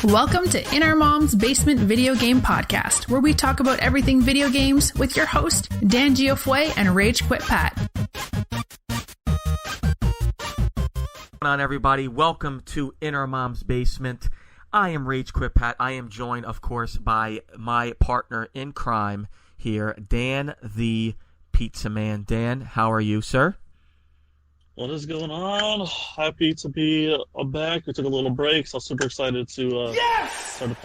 Welcome to In Our Mom's Basement Video Game Podcast, where we talk about everything video games with your host, Dan Giofue and Rage Quit Pat. What's going on, everybody? Welcome to In Our Mom's Basement. I am Rage Quit Pat. I am joined, of course, by my partner in crime here, Dan the Pizza Man. Dan, how are you, sir? What is going on? Happy to be back. We took a little break, so I'm super excited to start the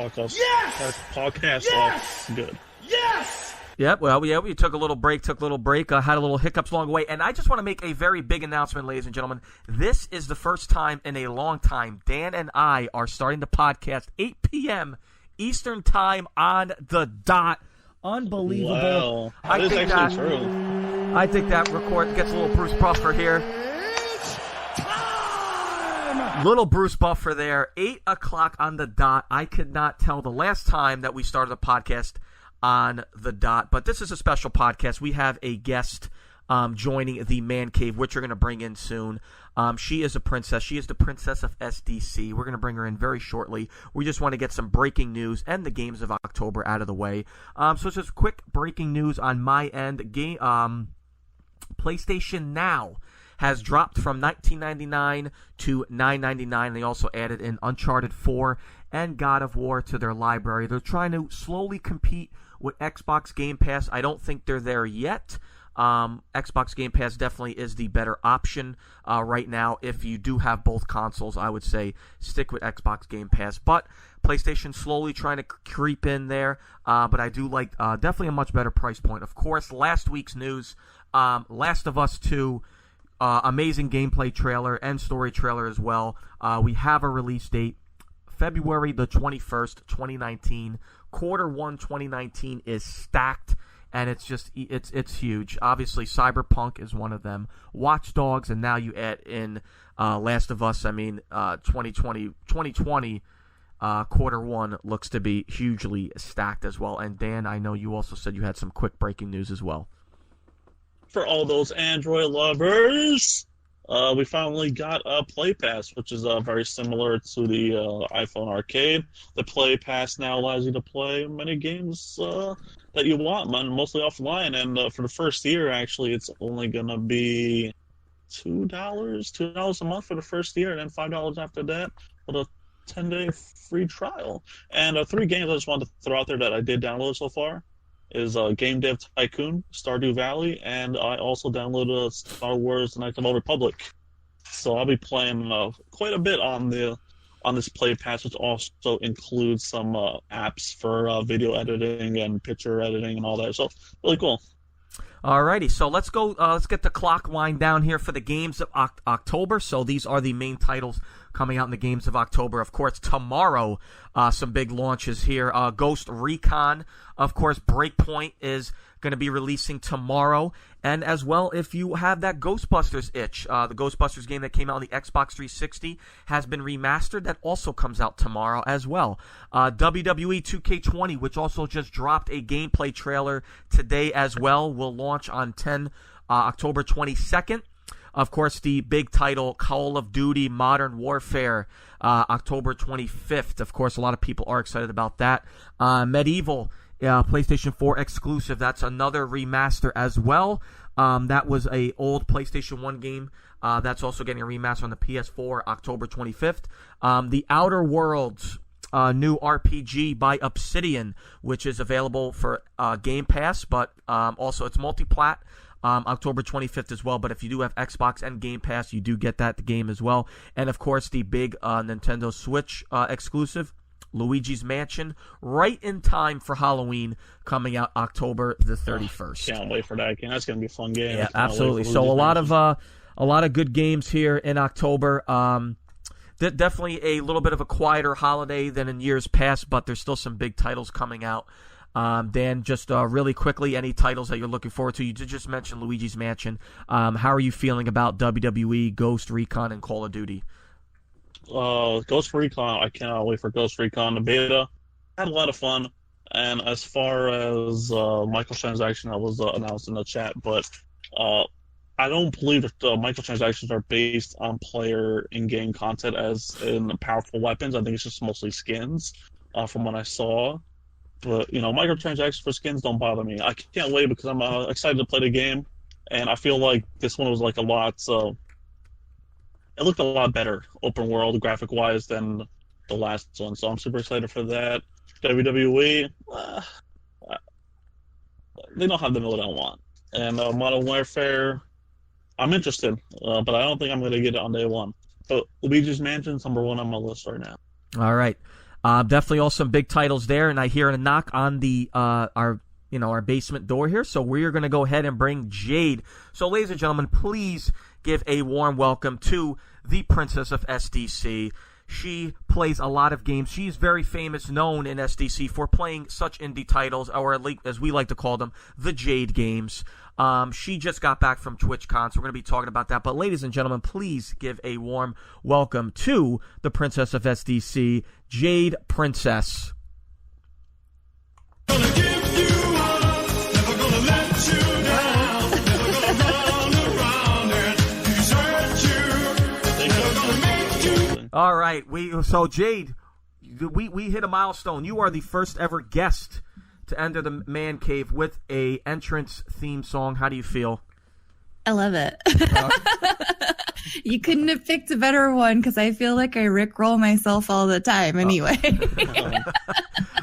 podcast. Off good. Yep, well, we took a little break, had a little hiccups along the way, and I just want to make a very big announcement, ladies and gentlemen. This is the first time in a long time Dan and I are starting the podcast 8 p.m. Eastern Time on the dot. Unbelievable. Wow, that is actually true. I think that record gets a little Bruce Buffer here. Little Bruce Buffer there, 8 o'clock on the dot. I could not tell the last time that we started a podcast on the dot, but this is a special podcast. We have a guest joining the Man Cave, which we're going to bring in soon. She is a princess. She is the princess of SDC. We're going to bring her in very shortly. We just want to get some breaking news and the games of October out of the way. So just quick breaking news on my end. PlayStation Now has dropped from $19.99 to $9.99. They also added in Uncharted 4 and God of War to their library. They're trying to slowly compete with Xbox Game Pass. I don't think they're there yet. Xbox Game Pass definitely is the better option right now. If you do have both consoles, I would say stick with Xbox Game Pass. But PlayStation slowly trying to creep in there. But I do like definitely a much better price point. Of course, last week's news, Last of Us 2, amazing gameplay trailer and story trailer as well. We have a release date, February the 21st, 2019. Quarter 1 2019 is stacked, and it's huge. Obviously, Cyberpunk is one of them. Watch Dogs, and now you add in Last of Us. 2020 quarter 1 looks to be hugely stacked as well. And Dan, I know you also said you had some quick breaking news as well. For all those Android lovers, we finally got a Play Pass, which is very similar to the iPhone Arcade. The Play Pass now allows you to play many games that you want, mostly offline. And for the first year, actually, it's only going to be $2 a month for the first year, and then $5 after that with a 10-day free trial. And 3 games I just wanted to throw out there that I did download so far is Game Dev Tycoon, Stardew Valley, and I also downloaded Star Wars: Knights of the Old Republic. So I'll be playing quite a bit on this Play Pass, which also includes some apps for video editing and picture editing and all that. So really cool. Alrighty, so let's go. Let's get the clock wind down here for the games of October. So these are the main titles coming out in the games of October. Of course, tomorrow, some big launches here. Ghost Recon, of course, Breakpoint is going to be releasing tomorrow. And as well, if you have that Ghostbusters itch, the Ghostbusters game that came out on the Xbox 360 has been remastered. That also comes out tomorrow as well. WWE 2K20, which also just dropped a gameplay trailer today as well, will launch on October 22nd. Of course, the big title, Call of Duty Modern Warfare, October 25th. Of course, a lot of people are excited about that. Medieval, PlayStation 4 exclusive. That's another remaster as well. That was a old PlayStation 1 game. That's also getting a remaster on the PS4, October 25th. The Outer Worlds, new RPG by Obsidian, which is available for Game Pass, but also it's multi-plat. October 25th as well, but if you do have Xbox and Game Pass, you do get that game as well. And of course, the big Nintendo Switch exclusive, Luigi's Mansion, right in time for Halloween, coming out October the 31st. Can't wait for that game. That's going to be a fun game. Yeah, absolutely. So a lot of good games here in October. Definitely a little bit of a quieter holiday than in years past, but there's still some big titles coming out. Dan, just really quickly, any titles that you're looking forward to? You did just mention Luigi's Mansion. How are you feeling about WWE, Ghost Recon, and Call of Duty? Ghost Recon, I cannot wait for Ghost Recon. The beta had a lot of fun. And as far as microtransaction, that was announced in the chat, but I don't believe that the microtransactions are based on player in-game content as in powerful weapons. I think it's just mostly skins, from what I saw. But microtransactions for skins don't bother me. I can't wait because I'm excited to play the game, and I feel like this one was like a lot. So it looked a lot better, open world, graphic wise, than the last one. So I'm super excited for that. WWE, they don't have the middle that I want. And Modern Warfare, I'm interested, but I don't think I'm going to get it on day one. But Luigi's Mansion's number one on my list right now. All right. Definitely all some big titles there, and I hear a knock on the our basement door here, so we're going to go ahead and bring Jade. So, ladies and gentlemen, please give a warm welcome to the Princess of SDC. She plays a lot of games. She's very famous, known in SDC for playing such indie titles, or at least, as we like to call them, the Jade games. She just got back from TwitchCon, so we're going to be talking about that. But ladies and gentlemen, please give a warm welcome to the Princess of SDC, Jadeprincess. Gonna give you up, never gonna let you down, never gonna run around and desert you, never gonna make you. All right, so Jade, we hit a milestone. You are the first ever guest to enter the man cave with a entrance theme song. How do you feel? I love it. You couldn't have picked a better one because I feel like I rickroll myself all the time anyway.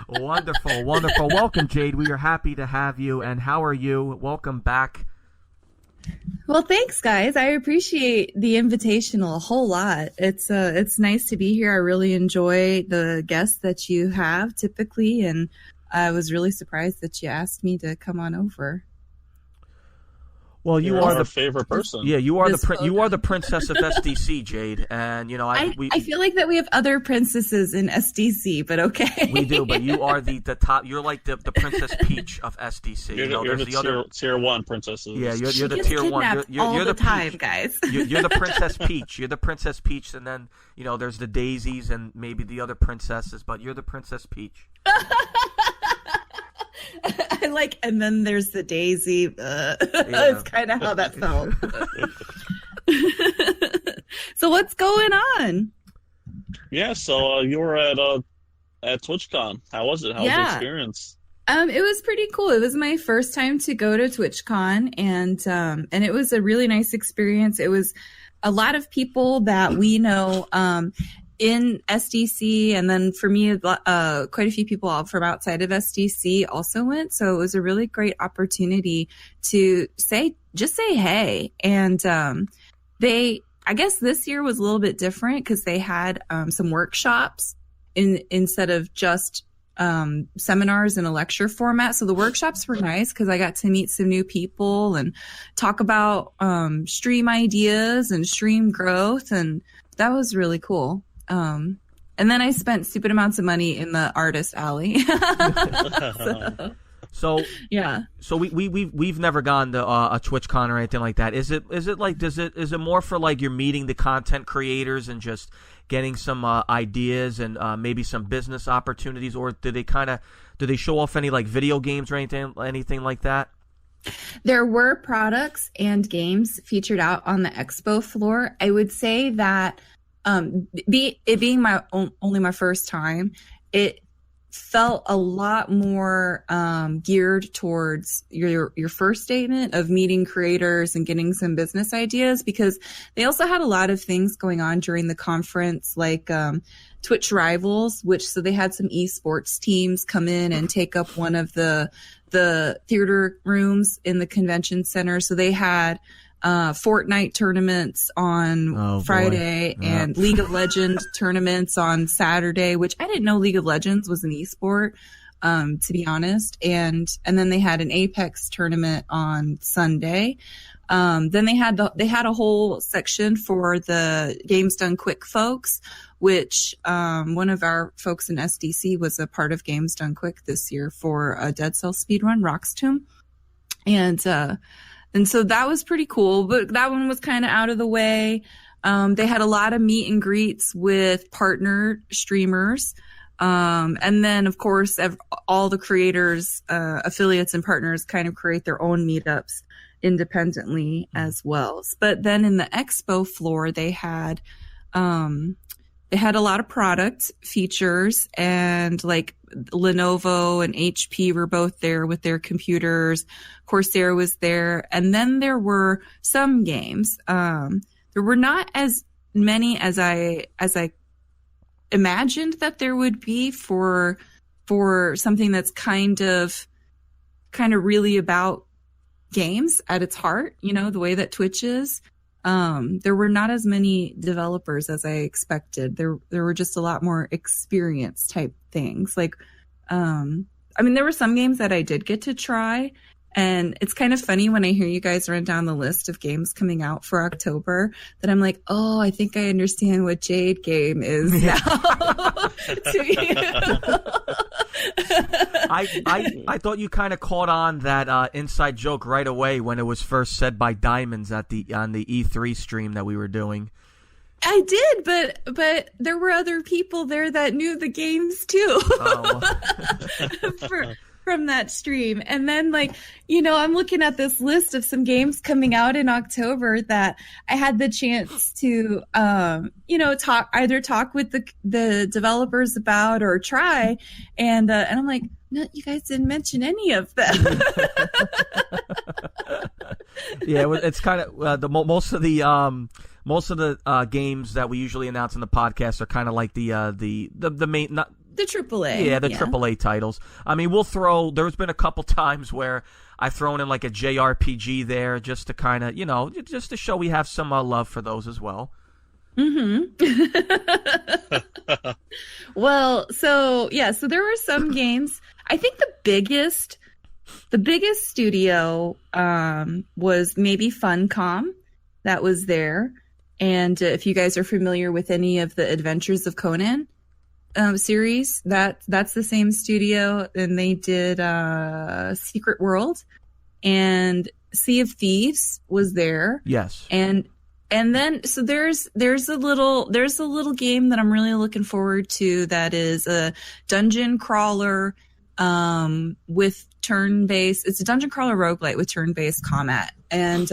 Wonderful, wonderful. Welcome, Jade. We are happy to have you. And how are you? Welcome back. Well, thanks, guys. I appreciate the invitation a whole lot. It's nice to be here. I really enjoy the guests that you have typically, and I was really surprised that you asked me to come on over. Well, you are the favorite person. Yeah, you are the princess of SDC, Jade, and I feel like that we have other princesses in SDC, but okay. We do, but you are the top. You're like the Princess Peach of SDC. You're the tier one princesses. Yeah, you're the tier one. You're the time, Peach. Guys. You're the Princess Peach. You're the Princess Peach, and then there's the Daisies and maybe the other princesses, but you're the Princess Peach. And then there's the Daisy. That's kind of how that felt. So what's going on? Yeah, so you were at TwitchCon. How was it? How was the experience? It was pretty cool. It was my first time to go to TwitchCon, and it was a really nice experience. It was a lot of people that we know in SDC, and then for me, quite a few people from outside of SDC also went. So it was a really great opportunity to just say hey. And I guess this year was a little bit different because they had some workshops instead of just seminars in a lecture format. So the workshops were nice because I got to meet some new people and talk about stream ideas and stream growth, and that was really cool. And then I spent stupid amounts of money in the artist alley. So yeah. So we've never gone to a TwitchCon or anything like that. Is it more for like you're meeting the content creators and just getting some ideas and maybe some business opportunities, or do they show off any like video games or anything like that? There were products and games featured out on the expo floor. I would say that being only my first time, it felt a lot more geared towards your first statement of meeting creators and getting some business ideas, because they also had a lot of things going on during the conference, like Twitch Rivals, so they had some esports teams come in and take up one of the theater rooms in the convention center. So they had Fortnite tournaments on Friday and League of Legends tournaments on Saturday, which I didn't know League of Legends was an esport, to be honest. And then they had an Apex tournament on Sunday. Then they had a whole section for the Games Done Quick folks, which one of our folks in SDC was a part of Games Done Quick this year for a Dead Cell speedrun, Rock's Tomb. And so that was pretty cool, but that one was kind of out of the way. They had a lot of meet and greets with partner streamers. And then, of course, all the creators, affiliates, and partners kind of create their own meetups independently as well. But then in the expo floor, they had a lot of product features, and like Lenovo and HP were both there with their computers. Corsair was there. And then there were some games. There were not as many as I imagined that there would be for something that's kind of really about games at its heart, the way that Twitch is. There were not as many developers as I expected. There were just a lot more experience type things. Like, there were some games that I did get to try, and it's kind of funny when I hear you guys run down the list of games coming out for October that I'm like, oh, I think I understand what Jade game is now. To you. I thought you kind of caught on that inside joke right away when it was first said by Diamonds on the E3 stream that we were doing. I did, but there were other people there that knew the games too. Oh. From that stream. And then I'm looking at this list of some games coming out in October that I had the chance to talk with the developers about or try, and I'm like, no, you guys didn't mention any of them. Yeah, it's kind of most of the games that we usually announce in the podcast are kind of like the main, not the AAA. Yeah, the AAA titles. There's been a couple times where I've thrown in like a JRPG there just to kind of, just to show we have some love for those as well. Mm-hmm. Well, so there were some games. I think the biggest studio was maybe Funcom that was there. And if you guys are familiar with any of the Adventures of Conan series, that's the same studio, and they did Secret World, and Sea of Thieves was there. Yes. And then so there's a little game that I'm really looking forward to that is a dungeon crawler with turn-based. It's a dungeon crawler roguelite with turn-based combat, and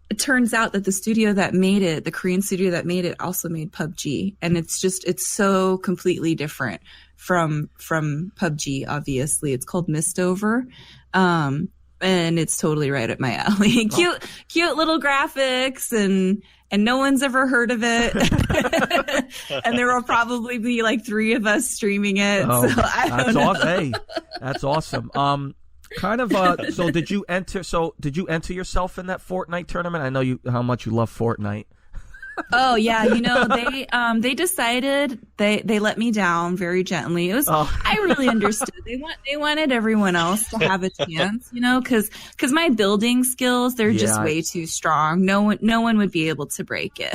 it turns out that the studio that made it, the Korean studio that made it, also made PUBG. And it's so completely different from PUBG, obviously. It's called Mistover. And it's totally right up my alley. Cute little graphics, and no one's ever heard of it. And there will probably be like 3 of us streaming it. Oh, so I don't know. Awesome. Hey, that's awesome. So did you enter yourself in that Fortnite tournament? I know how much you love Fortnite. Oh yeah, they decided they let me down very gently. I really understood. They wanted everyone else to have a chance, because my building skills, they're just way too strong. No one would be able to break it.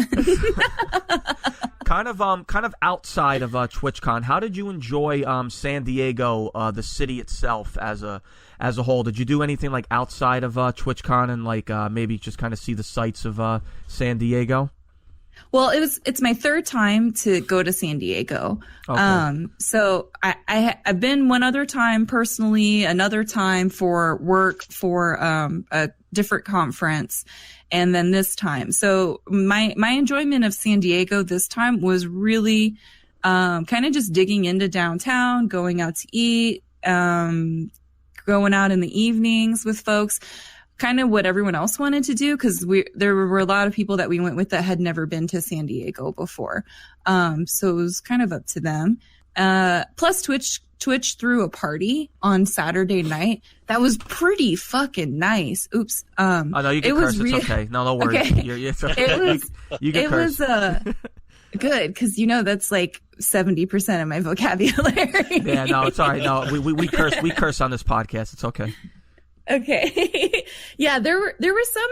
Kind of outside of TwitchCon, how did you enjoy San Diego, the city itself as a whole? Did you do anything like outside of TwitchCon and like maybe just kind of see the sights of San Diego? Well, it's my 3rd time to go to San Diego. Okay. So I've been one other time personally, another time for work for a different conference, and then this time. So my enjoyment of San Diego this time was really kind of just digging into downtown, going out to eat, going out in the evenings with folks. Kind of what everyone else wanted to do, because there were a lot of people that we went with that had never been to San Diego before. So it was kind of up to them. Plus Twitch threw a party on Saturday night that was pretty fucking nice. Oops. Oh no, you can curse. It's okay. No, don't worry. Okay. It's okay. You can curse. It was good, because that's like 70% of my vocabulary. Yeah, no, it's all right. No, we curse on this podcast. It's okay. Okay. Yeah, there were some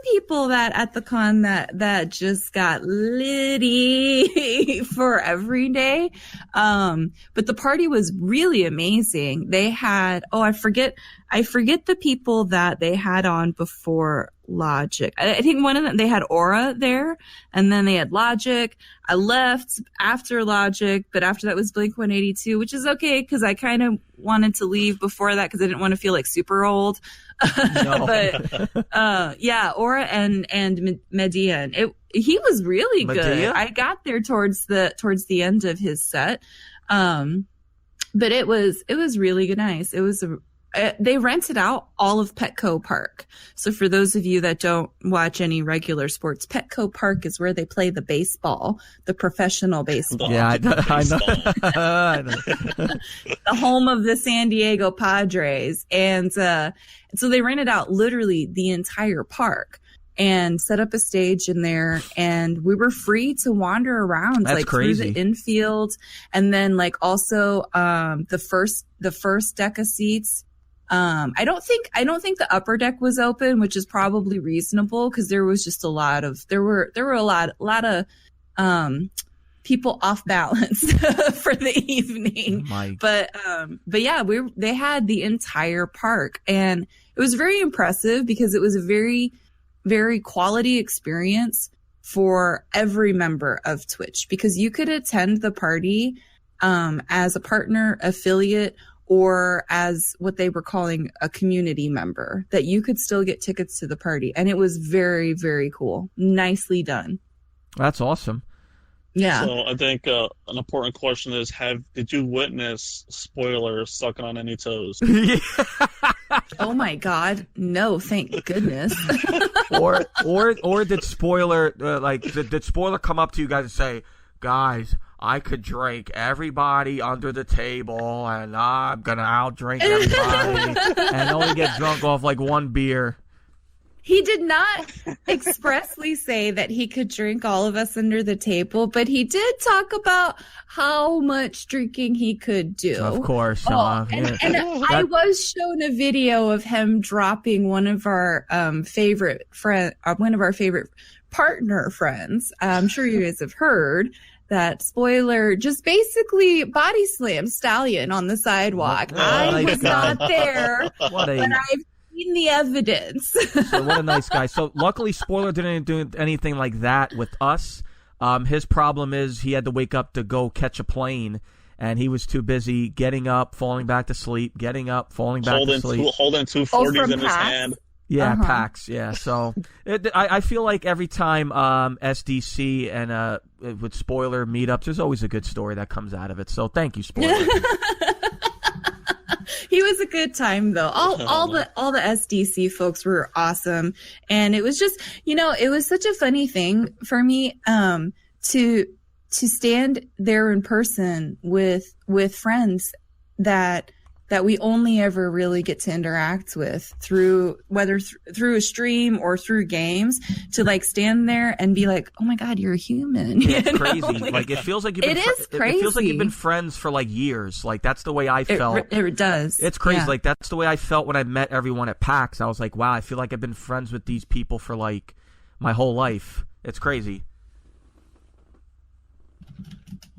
people that at the con that just got litty for every day. But the party was really amazing. They had, I forget the people that they had on before Logic. I think one of them, they had Aura there, and then they had Logic. I left after Logic, but after that was Blink-182, which is okay because I kind of wanted to leave before that because I didn't want to feel like super old. No. But yeah, Aura and Medea, and he was really good. Medea? I got there towards the end of his set, but it was really nice. It was they rented out all of Petco Park. So for those of you that don't watch any regular sports, Petco Park is where they play the baseball, the professional baseball. Yeah, I know. I know. The home of the San Diego Padres. And so they rented out literally the entire park and set up a stage in there, and we were free to wander around. That's like crazy. Through the infield, and then like also the first deck of seats. I don't think the upper deck was open, which is probably reasonable because there was just a lot of people off balance for the evening. But yeah, they had the entire park, and it was very impressive because it was a very, very quality experience for every member of Twitch, because you could attend the party as a partner, affiliate, or as what they were calling a community member, that you could still get tickets to the party. And it was very, very cool. Nicely done. That's awesome. Yeah. So I think an important question is: did you witness spoilers sucking on any toes? Oh my God, no! Thank goodness. or did Spoiler did Spoiler come up to you guys and say, "Guys, I could drink everybody under the table, and I'm gonna outdrink everybody, and only get drunk off like one beer"? He did not expressly say that he could drink all of us under the table, but he did talk about how much drinking he could do. Of course. And I was shown a video of him dropping one of our favorite partner friends. I'm sure you guys have heard that Spoiler just basically body slammed Stallion on the sidewalk. I was not there, but I've seen the evidence. So what a nice guy. So luckily Spoiler didn't do anything like that with us. His problem is he had to wake up to go catch a plane, and he was too busy getting up, falling back to sleep, getting up, falling back to sleep. Holding two 40s in his PAX? hand. Yeah, PAX. Yeah, so I feel like every time SDC and with Spoiler meetups, there's always a good story that comes out of it. So thank you, Spoiler. He was a good time though. All the SDC folks were awesome, and it was just, it was such a funny thing for me to stand there in person with friends that we only ever really get to interact with through through a stream or through games, to like stand there and be like, oh my God, you're a human. It's crazy. Like it feels like It feels like you've been friends for like years. Like that's the way I felt. It does. It's crazy. Yeah. Like that's the way I felt when I met everyone at PAX. I was like, wow, I feel like I've been friends with these people for like my whole life. It's crazy.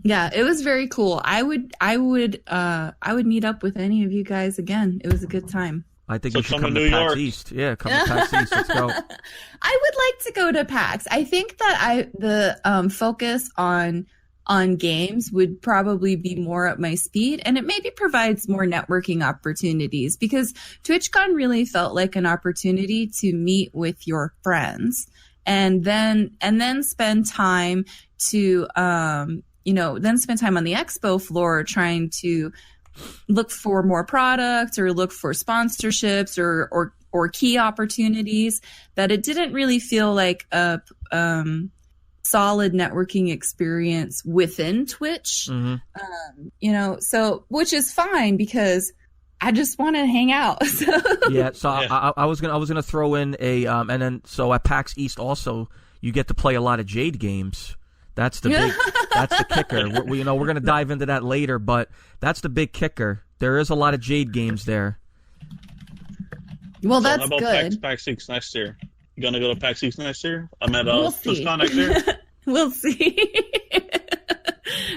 Yeah, it was very cool. I would meet up with any of you guys again. It was a good time. I think So you should come come to to New PAX York. East. Yeah, come to PAX East. Let's go. I would like to go to PAX. I think that the focus on games would probably be more at my speed, and it maybe provides more networking opportunities, because TwitchCon really felt like an opportunity to meet with your friends and then spend time to then spend time on the expo floor trying to look for more products or look for sponsorships or key opportunities, that it didn't really feel like a solid networking experience within Twitch. Mm-hmm. So which is fine because I just want to hang out. Yeah, so yeah. I was gonna throw in a and then so at PAX East also you get to play a lot of Jade games. That's the kicker. We're going to dive into that later, but that's the big kicker. There is a lot of Jade games there. Well, So that's how about good. PAX East next year? You gonna go to PAX East next year? I'm at We'll see. TwitchCon next year. We'll see.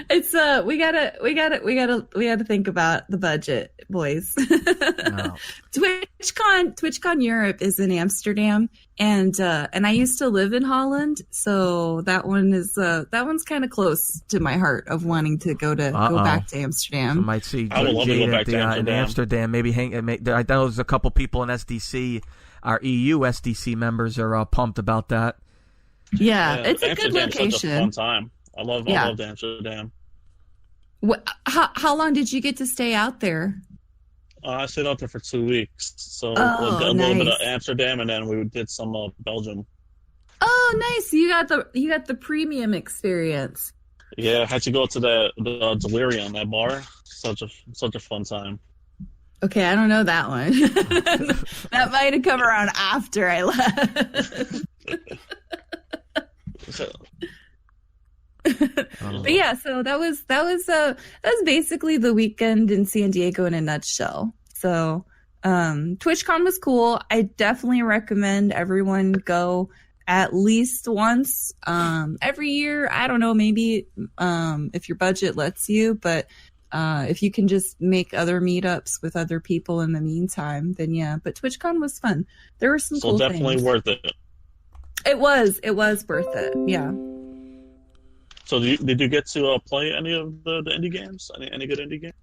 It's we gotta think about the budget, boys. No. Twitch TwitchCon Europe is in Amsterdam, and I used to live in Holland, so that one's kind of close to my heart of wanting to go back to Amsterdam. I might see I would love to Jade go back to in Amsterdam. Amsterdam. Maybe I know there's a couple people in SDC. Our EU SDC members are pumped about that. Yeah, it's a good Amsterdam's location. Such a fun time. I loved Amsterdam. How long did you get to stay out there? I stayed out there for 2 weeks, so Oh, a little bit of nice. Amsterdam, and then we did some Belgium. Oh, nice! You got the premium experience. Yeah, I had to go to the Delirium, that bar. Such a fun time. Okay, I don't know that one. That might have come around after I left. So, But yeah, so that was basically the weekend in San Diego in a nutshell. So TwitchCon was cool. I definitely recommend everyone go at least once every year. I don't know, maybe if your budget lets you, but if you can just make other meetups with other people in the meantime, then yeah. But TwitchCon was fun. There were some cool definitely things. worth it. It was worth it. Yeah. So did you get to play any of the indie games? Any good indie games?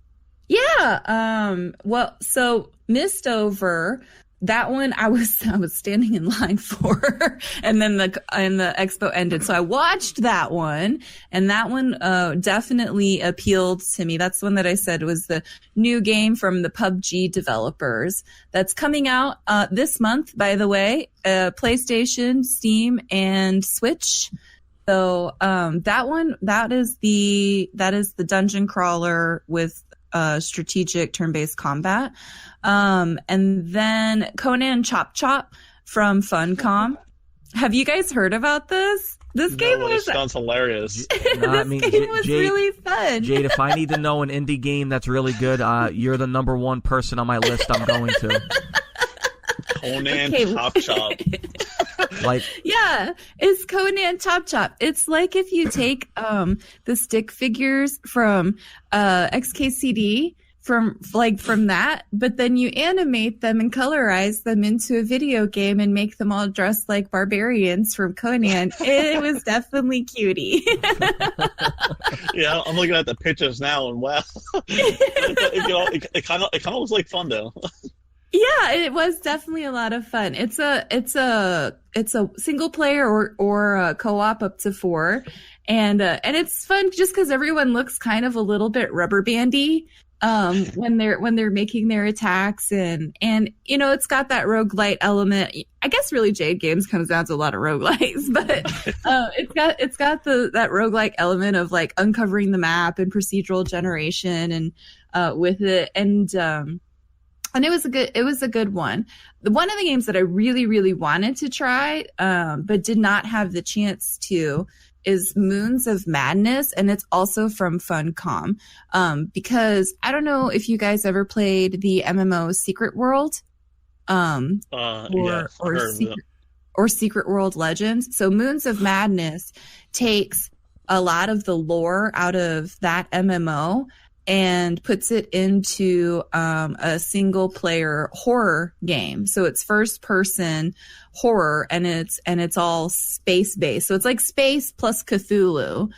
Yeah. Well, so Mistover, that one I was standing in line for, and then the expo ended. So I watched that one, and that one definitely appealed to me. That's the one that I said was the new game from the PUBG developers that's coming out this month, by the way, PlayStation, Steam, and Switch. So that is the dungeon crawler with strategic turn-based combat. And then Conan Chop Chop from Funcom. Have you guys heard about this? This game No, it was sounds hilarious. game was really fun. Jade, if I need to know an indie game that's really good, you're the number one person on my list I'm going to. Conan Okay. Chop Chop. Like, Yeah, it's Conan Chop Chop. It's like if you take the stick figures from XKCD from that, but then you animate them and colorize them into a video game and make them all dressed like barbarians from Conan. It was definitely cutie. Yeah, I'm looking at the pictures now, and wow, it kind of looks like fun though. Yeah, it was definitely a lot of fun. It's a single player or a co-op up to 4, and it's fun just because everyone looks kind of a little bit rubber bandy when they're making their attacks, and you know, it's got that roguelite element. I guess really Jade Games comes down to a lot of roguelites, but it's got that roguelike element of like uncovering the map and procedural generation and with it, and it was a good one. One of the games that I really, really wanted to try, but did not have the chance to, is Moons of Madness, and it's also from Funcom. Because I don't know if you guys ever played the MMO Secret World, Yeah, or Secret World Legends. So Moons of Madness takes a lot of the lore out of that MMO and puts it into a single player horror game. So it's first person horror, and it's all space based. So it's like space plus Cthulhu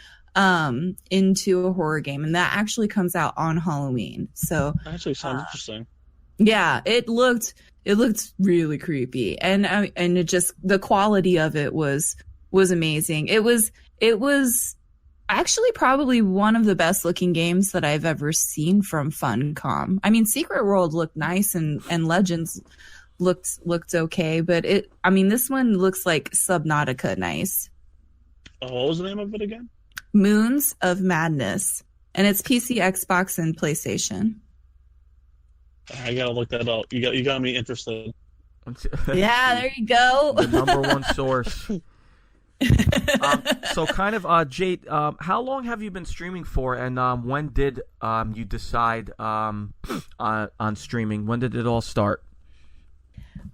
into a horror game, and that actually comes out on Halloween. So that actually sounds interesting. yeah, it looked really creepy, and it just, the quality of it was amazing. It was actually probably one of the best looking games that I've ever seen from Funcom. I mean, Secret World looked nice, and Legends looked okay, but this one looks like Subnautica nice. Oh, what was the name of it again? Moons of Madness, and it's PC, Xbox, and PlayStation. I gotta look that up. You got me interested. Yeah, there you go. The number one source. So kind of, Jade, how long have you been streaming for, and when did you decide on streaming? When did it all start?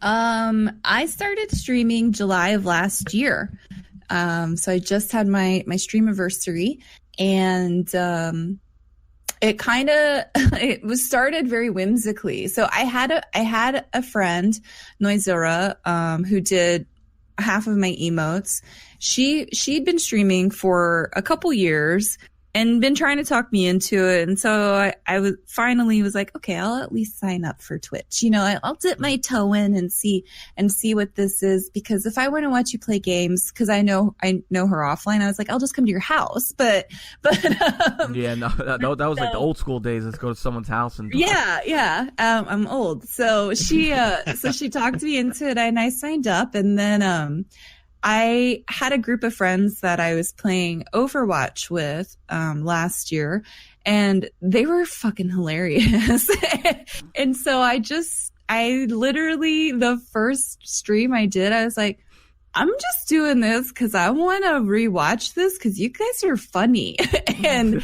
I started streaming July of last year. So I just had my stream anniversary, and it kind of it was started very whimsically. So I had a friend, Noizura, who did half of my emotes. She'd been streaming for a couple years and been trying to talk me into it. And so I was finally was like, okay, I'll at least sign up for Twitch. You know, I'll dip my toe in and see what this is, because if I want to watch you play games, because I know her offline, I was like, I'll just come to your house. But yeah, no, that was like the old school days. Let's go to someone's house and yeah. I'm old, so she talked me into it, and I signed up, and then I had a group of friends that I was playing Overwatch with last year, and they were fucking hilarious. And so I literally, the first stream I did, I was like, I'm just doing this because I want to rewatch this because you guys are funny. and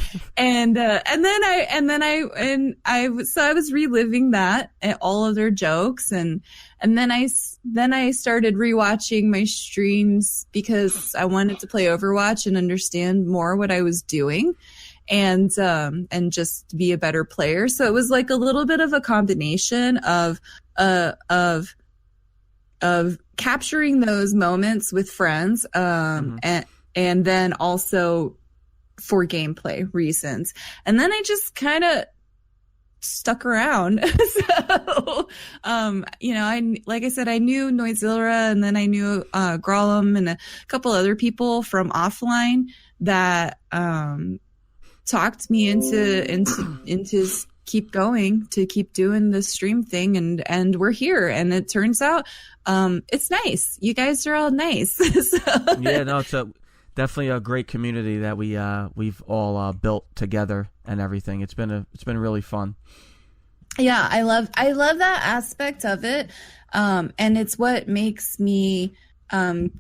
I was reliving that and all of their jokes, and then I started rewatching my streams because I wanted to play Overwatch and understand more what I was doing, and just be a better player. So it was like a little bit of a combination of capturing those moments with friends, and then also for gameplay reasons. And then I just kind of stuck around. So, like I said, I knew Noizilla, and then I knew Grolum and a couple other people from offline that talked me into keep going, to keep doing the stream thing, and we're here, and it turns out it's nice. You guys are all nice. So. Yeah, no, it's definitely a great community that we've all built together and everything. It's been really fun. Yeah, I love that aspect of it, and it's what makes me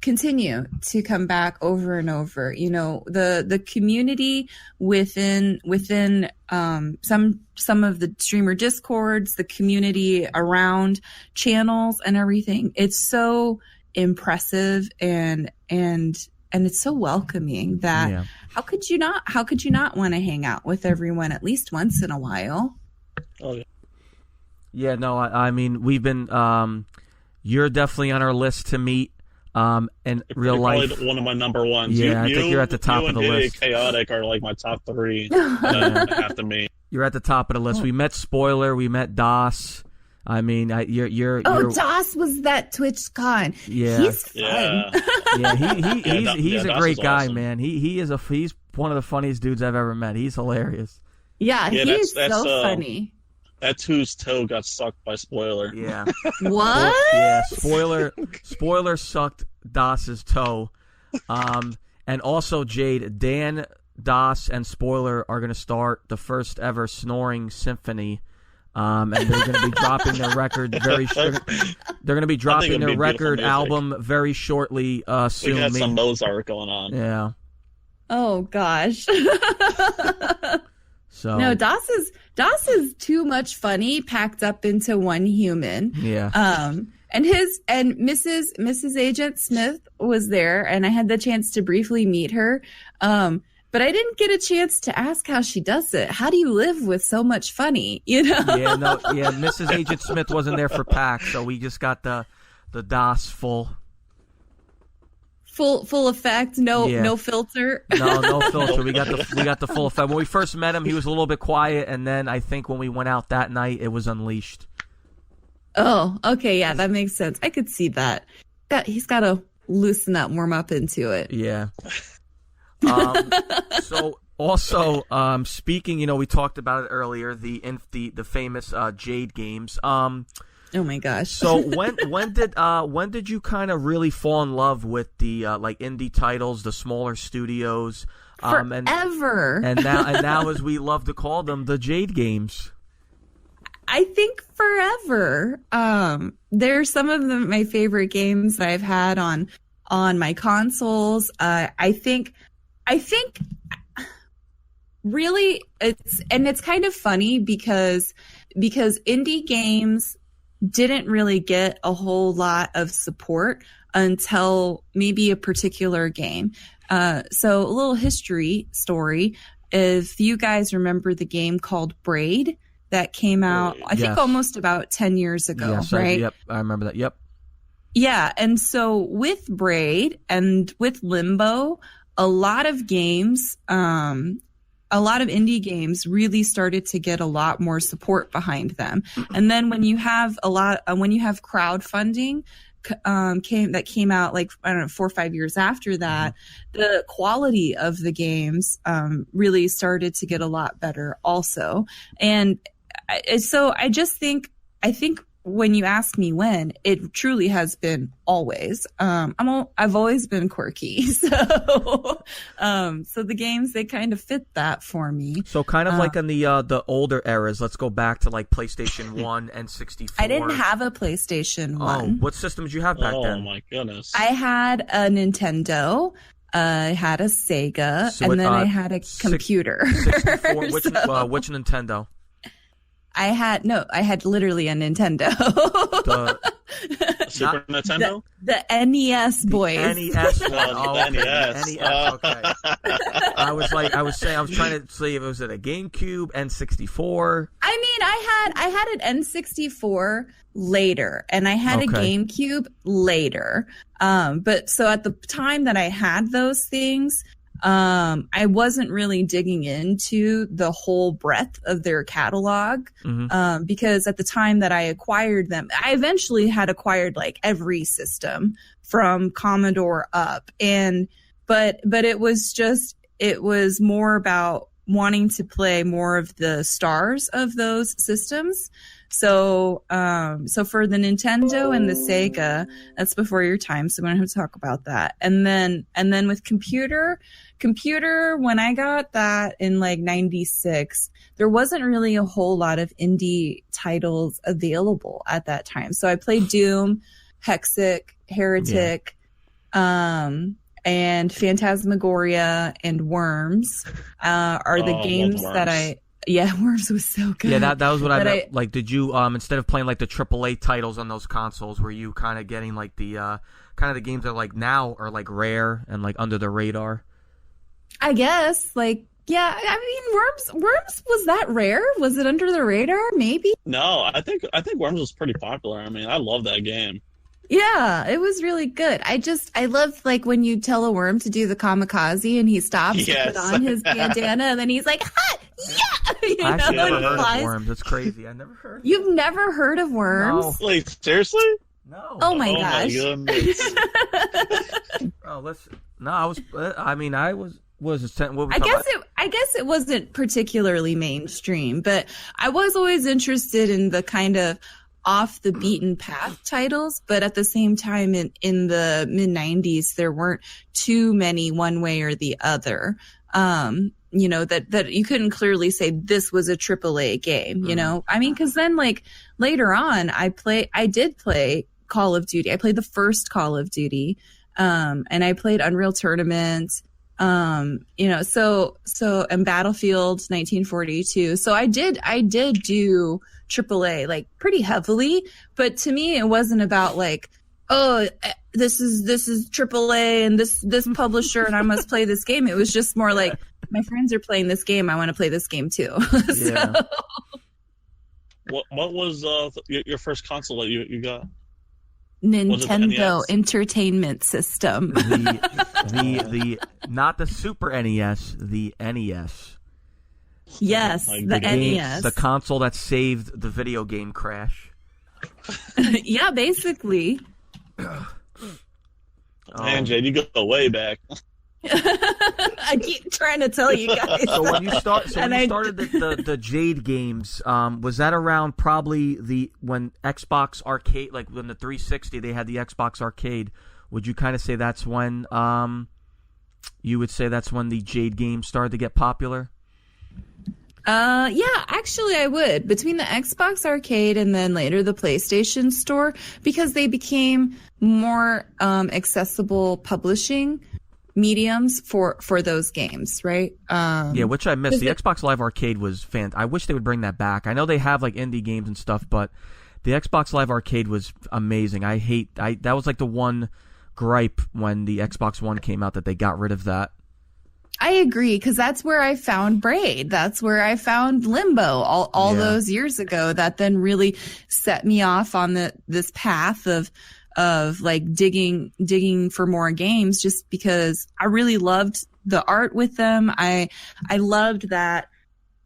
continue to come back over and over. You know, the community within some of the streamer discords, the community around channels and everything. It's so impressive and it's so welcoming that how could you not want to hang out with everyone at least once in a while? Oh yeah. Yeah, no, I mean, we've been you're definitely on our list to meet. In real life, one of my number ones. Yeah, I think you're at the top of the list. Chaotic are like my top three. After me, you're at the top of the list. We met Spoiler, we met Das. I mean, you're. Das was that TwitchCon. Yeah, he's fun. Yeah, he's a great guy, awesome. man. He's one of the funniest dudes I've ever met. He's hilarious. Yeah, he's so funny. That's whose toe got sucked by Spoiler. Yeah. What? Yeah, Spoiler sucked Das's toe. And also Jade, Dan, Das, and Spoiler are going to start the first ever Snoring Symphony. And they're going to be dropping their record they're going to be dropping their record album very shortly soon. We got some Mozart going on. Yeah. Oh gosh. So no, Das is too much funny packed up into one human. Yeah. And Mrs. Agent Smith was there, and I had the chance to briefly meet her. But I didn't get a chance to ask how she does it. How do you live with so much funny? You know? Yeah, Mrs. Agent Smith wasn't there for PAX, so we just got the DOS full effect, no filter. No filter. We got the full effect. When we first met him, he was a little bit quiet, and then I think when we went out that night, it was unleashed. Oh, okay, yeah, that makes sense. I could see that. He's got to loosen up, warm up into it. Yeah. So also, speaking, we talked about it earlier, the famous Jade games. Oh my gosh! So when did you kind of really fall in love with the like indie titles, the smaller studios? Forever. And now, as we love to call them, the Jade games. I think forever. They're some of my favorite games that I've had on my consoles. I think really it's kind of funny because indie games didn't really get a whole lot of support until maybe a particular game. So a little history story. if you guys remember the game called Braid that came out, I think almost about 10 years ago, yes, right? I remember that. Yep. Yeah, and so with Braid and with Limbo, a lot of games, a lot of indie games really started to get a lot more support behind them. And then when you have crowdfunding came out like, I don't know, 4 or 5 years after that, the quality of the games really started to get a lot better also. And so I think when you ask me when, it truly has been always. I've always been quirky, so the games, they kind of fit that for me. So kind of like in the older eras. Let's go back to like PlayStation 1 and 64. I didn't have a PlayStation 1. Oh, what systems did you have back then? Oh my goodness! I had a Nintendo. I had a Sega, and then I had a computer. 64. Which Nintendo? I had literally a Nintendo. Super Nintendo? The NES, boys. NES one. Oh, Okay. NES. Okay. I was trying to see if it was at a GameCube, N64. I mean, I had an N64 later, and I had a GameCube later. But so at the time that I had those things, I wasn't really digging into the whole breadth of their catalog, because at the time that I acquired them, I eventually had acquired like every system from Commodore up, but it was more about wanting to play more of the stars of those systems. So for the Nintendo and the Sega, that's before your time, so we don't have to talk about that. And then with computer, when I got that in like 96, there wasn't really a whole lot of indie titles available at that time. So I played Doom, Hexic, Heretic, and Phantasmagoria and Worms, are the games that Worms was so good. Yeah, that was what I meant. Like, did you instead of playing like the AAA titles on those consoles, were you kind of getting like the kind of the games that like now are like rare and like under the radar? I guess, like, yeah. I mean, Worms was that rare? Was it under the radar? Maybe. No, I think Worms was pretty popular. I mean, I love that game. Yeah, it was really good. I love like when you tell a worm to do the kamikaze and he stops to put on his bandana and then he's like, ha! Yeah! I actually never heard of Worms. That's crazy. I never heard. You've never heard of Worms? No. Wait, seriously? No. Oh my gosh. My goodness. I guess it wasn't particularly mainstream, but I was always interested in the kind of off the beaten path titles, but at the same time in the mid 90s there weren't too many one way or the other. That you couldn't clearly say this was a AAA game, you know? I mean, cause then like later on I did play Call of Duty. I played the first Call of Duty, and I played Unreal Tournament, and Battlefield 1942. So I did do AAA like pretty heavily, but to me it wasn't about like, oh, this is AAA and this publisher and I must play this game. It was just more like my friends are playing this game, I want to play this game too. Yeah. What was your first console that you got? Nintendo Entertainment System. the not the Super NES, the NES. Yes, the NES. The console that saved the video game crash. Yeah, basically. Man, Jade, you go way back. I keep trying to tell you guys. So when you started the Jade games, was that around probably when Xbox Arcade, like when the 360, they had the Xbox Arcade? Would you kind of say that's when you would say that's when the Jade games started to get popular? Yeah, actually I would. Between the Xbox Arcade and then later the PlayStation Store, because they became more accessible publishing mediums for those games, right? Yeah, which I missed. The Xbox Live Arcade was I wish they would bring that back. I know they have like indie games and stuff, but the Xbox Live Arcade was amazing. That was like the one gripe when the Xbox One came out, that they got rid of that. I agree, because that's where I found Braid. That's where I found Limbo all those years ago. That then really set me off on this path of like digging for more games, just because I really loved the art with them. I loved that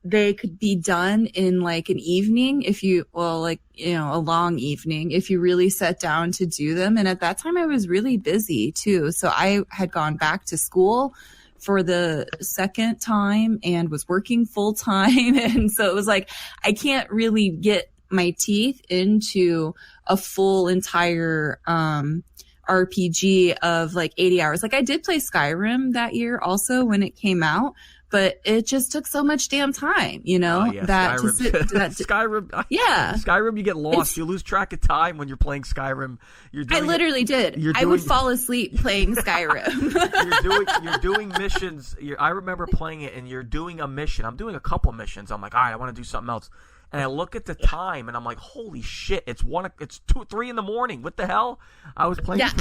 they could be done in like an evening, a long evening, if you really sat down to do them. And at that time I was really busy too. So I had gone back to school for the second time and was working full time. And so it was like, I can't really get my teeth into a full entire, RPG of like 80 hours. Like I did play Skyrim that year also when it came out, but it just took so much damn time, that Skyrim. Skyrim. Yeah. Skyrim, you get lost. You lose track of time when you're playing Skyrim. I literally did. I would fall asleep playing Skyrim. You're doing missions. I remember playing it, and you're doing a mission. I'm doing a couple missions. I'm like, all right, I want to do something else. And I look at the time, and I'm like, holy shit, it's 2, 3 in the morning. What the hell? I was playing. Yeah,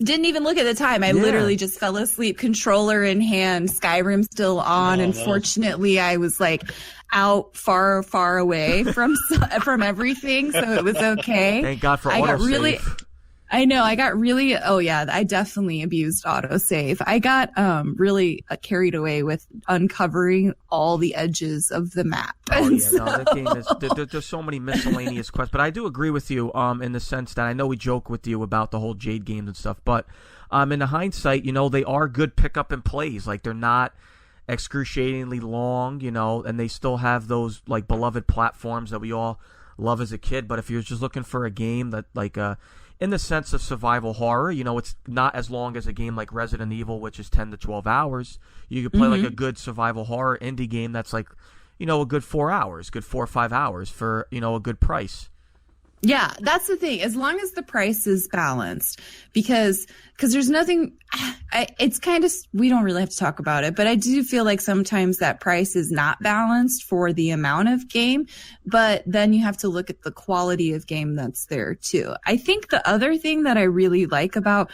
didn't even look at the time. I literally just fell asleep, controller in hand, Skyrim still on. Unfortunately, I was like out far, far away from everything, so it was okay. Thank God for autosave. I definitely abused autosave. I got really carried away with uncovering all the edges of the map. That game is, there's so many miscellaneous quests, but I do agree with you in the sense that I know we joke with you about the whole Jade games and stuff, but in the hindsight, they are good pick up and plays. Like they're not excruciatingly long, and they still have those like beloved platforms that we all love as a kid. But if you're just looking for a game that like in the sense of survival horror, it's not as long as a game like Resident Evil, which is 10 to 12 hours. You could play like a good survival horror indie game that's like, a good 4 hours, good 4 or 5 hours for, a good price. Yeah, that's the thing. As long as the price is balanced, because there's nothing, it's kind of, we don't really have to talk about it, but I do feel like sometimes that price is not balanced for the amount of game, but then you have to look at the quality of game that's there too. I think the other thing that I really like about,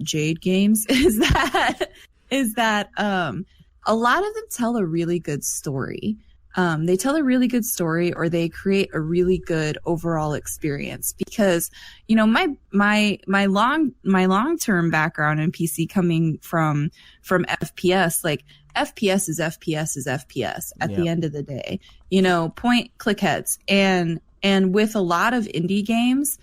Jade games is that a lot of them tell a really good story. They tell a really good story, or they create a really good overall experience, because, my long-term background in PC coming from FPS, like FPS is FPS is FPS at the end of the day, point click heads. And with a lot of indie games,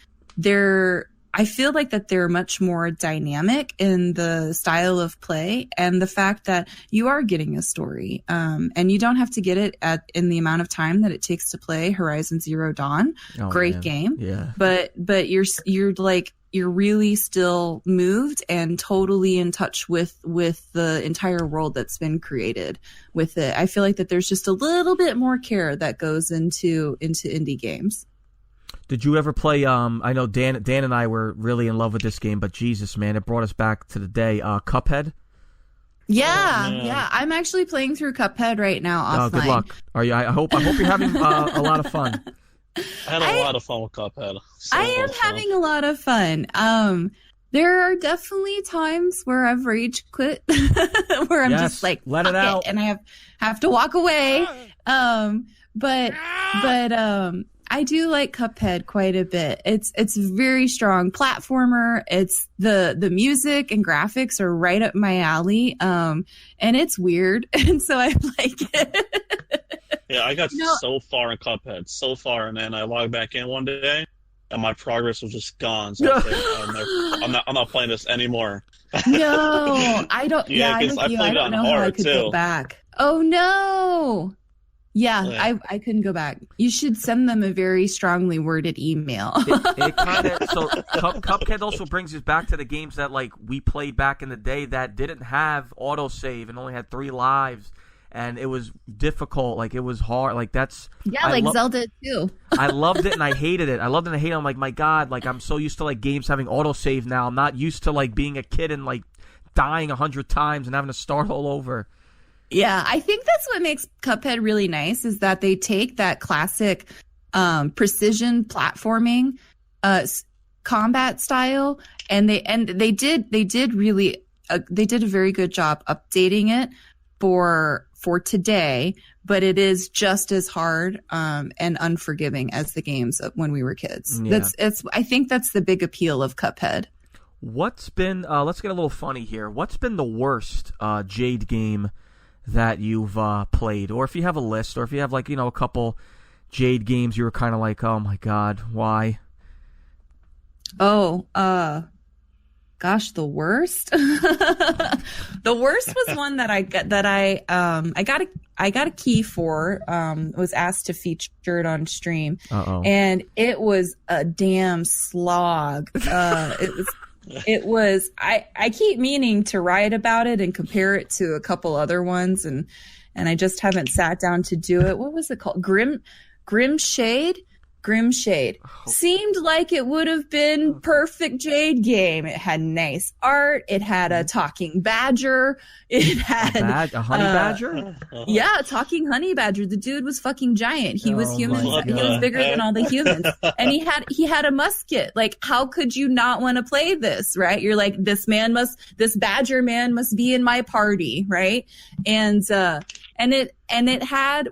I feel like that they're much more dynamic in the style of play, and the fact that you are getting a story, and you don't have to get it in the amount of time that it takes to play Horizon Zero Dawn. Great game. Yeah. But you're really still moved and totally in touch with the entire world that's been created with it. I feel like that there's just a little bit more care that goes into indie games. Did you ever play, I know Dan and I were really in love with this game, but Jesus, man, it brought us back to the day, Cuphead? Yeah. I'm actually playing through Cuphead right now offline. Oh, good luck. Are you? I hope you're having a lot of fun. I had a lot of fun with Cuphead. I am having a lot of fun. There are definitely times where I've rage quit, where I'm just like, let it out, and I have to walk away. But I do like Cuphead quite a bit. It's very strong platformer. It's the music and graphics are right up my alley. And it's weird, and so I like it. Yeah, I got so far in Cuphead, and then I logged back in one day, and my progress was just gone. So I'm not playing this anymore. No, I don't. Yeah, I don't know how I could go back. Oh no. Yeah, I couldn't go back. You should send them a very strongly worded email. It kind of Cuphead also brings us back to the games that like we played back in the day that didn't have autosave and only had 3 lives, and it was difficult. Like it was hard. Like that's Zelda too. I loved it and I hated it. I'm like, my God, like I'm so used to like games having autosave now. I'm not used to like being a kid and like dying 100 times and having to start all over. Yeah, I think that's what makes Cuphead really nice, is that they take that classic precision platforming combat style, and they did really they did a very good job updating it for today, but it is just as hard and unforgiving as the games of when we were kids. Yeah. I think that's the big appeal of Cuphead. What's been let's get a little funny here. What's been the worst Jade game that you've played? Or if you have a list, or if you have like, a couple Jade games you were kind of like, oh my god, why? Oh, gosh, the worst. The worst was one that I got a key for. Was asked to feature it on stream. And it was a damn slog. It was. I keep meaning to write about it and compare it to a couple other ones, and I just haven't sat down to do it. What was it called? Grim Shade. Seemed like it would have been perfect Jade game. It had nice art. It had a talking badger. It had a honey badger. Yeah, a talking honey badger. The dude was fucking giant. He was human. He was bigger than all the humans, and he had a musket. Like, how could you not want to play this? Right? You're like, this badger man must be in my party, right? And it had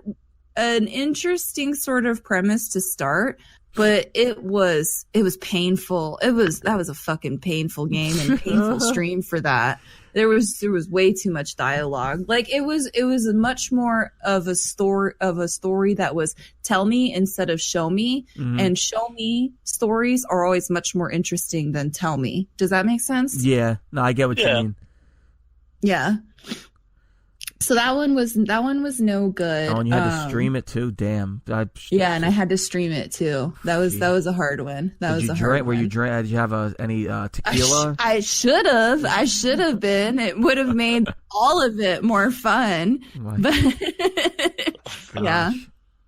an interesting sort of premise to start, but it was painful. That was a fucking painful game and painful stream for that. There was way too much dialogue. Like, it was much more of a story that was tell me instead of show me. Mm-hmm. And show me stories are always much more interesting than tell me. Does that make sense? Yeah. No, I get what you mean. Yeah. So that one was no good. Oh, and you had to stream it too. Damn. Yeah, and I had to stream it too. That was a hard one. Did you have any tequila? I should have. Been. It would have made all of it more fun. But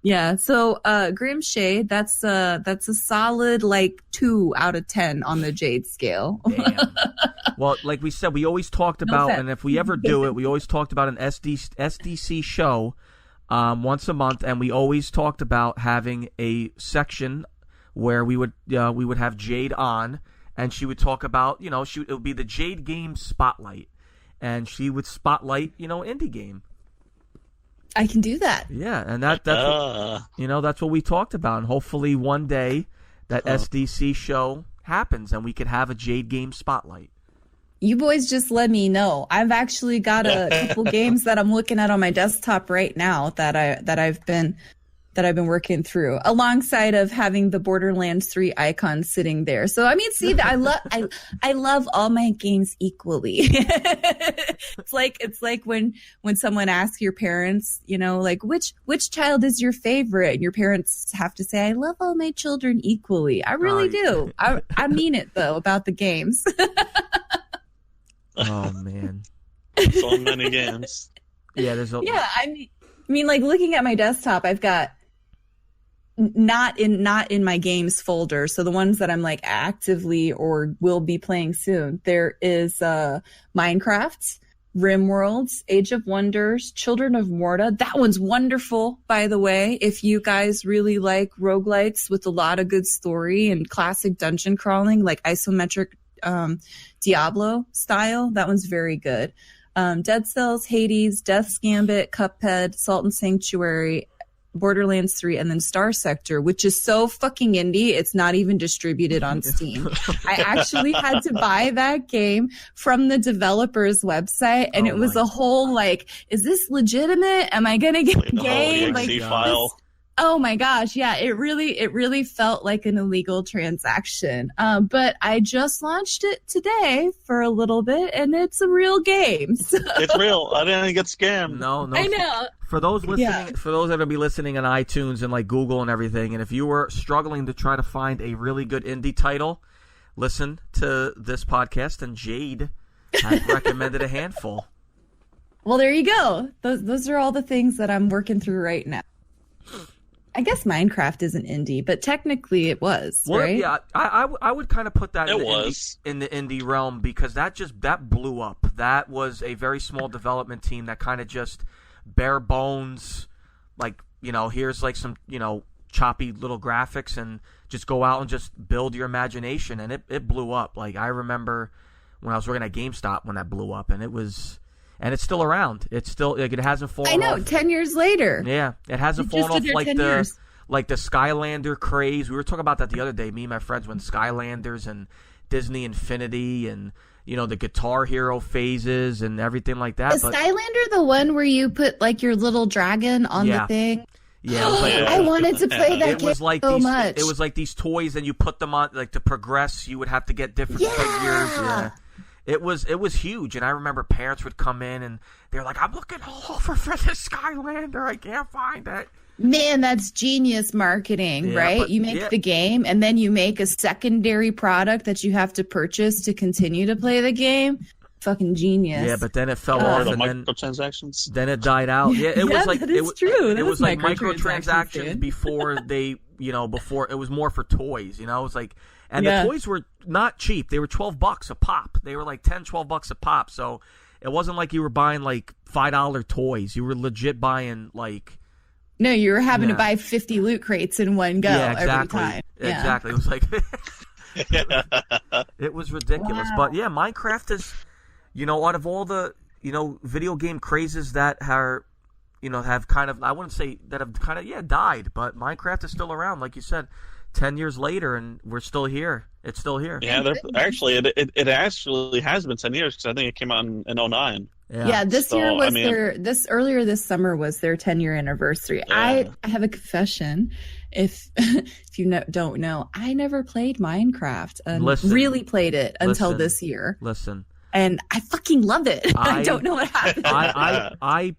yeah. So Grim Shade, that's a solid like 2 out of 10 on the Jade scale. Damn. Well, like we said, we always talked about, and if we ever do it, we always talked about an SDC show once a month, and we always talked about having a section where we would have Jade on, and she would talk about, it would be the Jade Game Spotlight, and she would spotlight, indie game. I can do that. Yeah, and that's what we talked about, and hopefully one day that SDC show happens, and we could have a Jade Game Spotlight. You boys just let me know. I've actually got a couple games that I'm looking at on my desktop right now that I've been working through, alongside of having the Borderlands 3 icon sitting there. So I mean, see, I love all my games equally. It's like when someone asks your parents, like which child is your favorite, and your parents have to say, I love all my children equally. I really do. I mean it though about the games. Oh man, so many games. Yeah, I mean, like looking at my desktop, I've got not in my games folder. So the ones that I'm like actively or will be playing soon. There is Minecraft, RimWorlds, Age of Wonders, Children of Morta. That one's wonderful, by the way. If you guys really like roguelites with a lot of good story and classic dungeon crawling, like isometric Diablo style, that one's very good. Dead Cells, Hades, Death's Gambit, Cuphead, Salt and Sanctuary, Borderlands 3, and then Star Sector, which is so fucking indie, it's not even distributed on Steam. I actually had to buy that game from the developer's website, and it was a whole like, is this legitimate? Am I gonna get the game? Like, file. Oh my gosh, yeah, it really felt like an illegal transaction. But I just launched it today for a little bit, and it's a real game. So. It's real. I didn't get scammed. No. I know. For those listening, for those that will be listening on iTunes and like Google and everything, and if you were struggling to try to find a really good indie title, listen to this podcast, and Jade has recommended a handful. Well, there you go. Those are all the things that I'm working through right now. I guess Minecraft isn't indie, but technically it was, right? Yeah, I would kind of put that in the indie realm, because that blew up. That was a very small development team that kind of just bare bones, like, here's like some, choppy little graphics, and just go out and just build your imagination, and it blew up. Like, I remember when I was working at GameStop when that blew up, and it's still around. It's still like it hasn't fallen. I know. Off. 10 years later. Yeah, it hasn't It just fallen did off their like 10 years. the Skylander craze. We were talking about that the other day. Me and my friends when Skylanders and Disney Infinity and the Guitar Hero phases and everything like that. Is Skylander the one where you put like your little dragon on the thing? Yeah, it was like, I wanted to play that it game was like so these, much. It was like these toys, and you put them on like to progress. You would have to get different figures. Yeah. It was huge, and I remember parents would come in and they're like, "I'm looking all over for this Skylander. I can't find it." Man, that's genius marketing, right? but- You make the game, and then you make a secondary product that you have to purchase to continue to play the game. Fucking genius. Yeah, but then it fell Or off, the and microtransactions. then it died out. Yeah, it was like that is true. That It was like microtransactions, microtransactions dude. before they, before it was more for toys. It was like, and Yeah. the toys were not cheap. They were $12 a pop. They were like $10-12 a pop. So it wasn't like you were buying like $5 toys. You were legit buying like. No, you were having to Yeah. buy 50 loot crates in one go Yeah, exactly. every time. Yeah. Exactly. It was like it was ridiculous. Wow. But yeah, Minecraft is, out of all the, video game crazes that are, have kind of, I wouldn't say that have kind of, died, but Minecraft is still around, like you said, 10 years later, and we're still here. It's still here. Yeah, actually, it actually has been 10 years because I think it came out in 09. Yeah, this So, year was I mean- earlier this summer was their 10-year anniversary. Yeah. I have a confession. If you don't know, I never played Minecraft and Listen. really played it until Listen. this year. Listen, And I fucking love it. I don't know what happened. I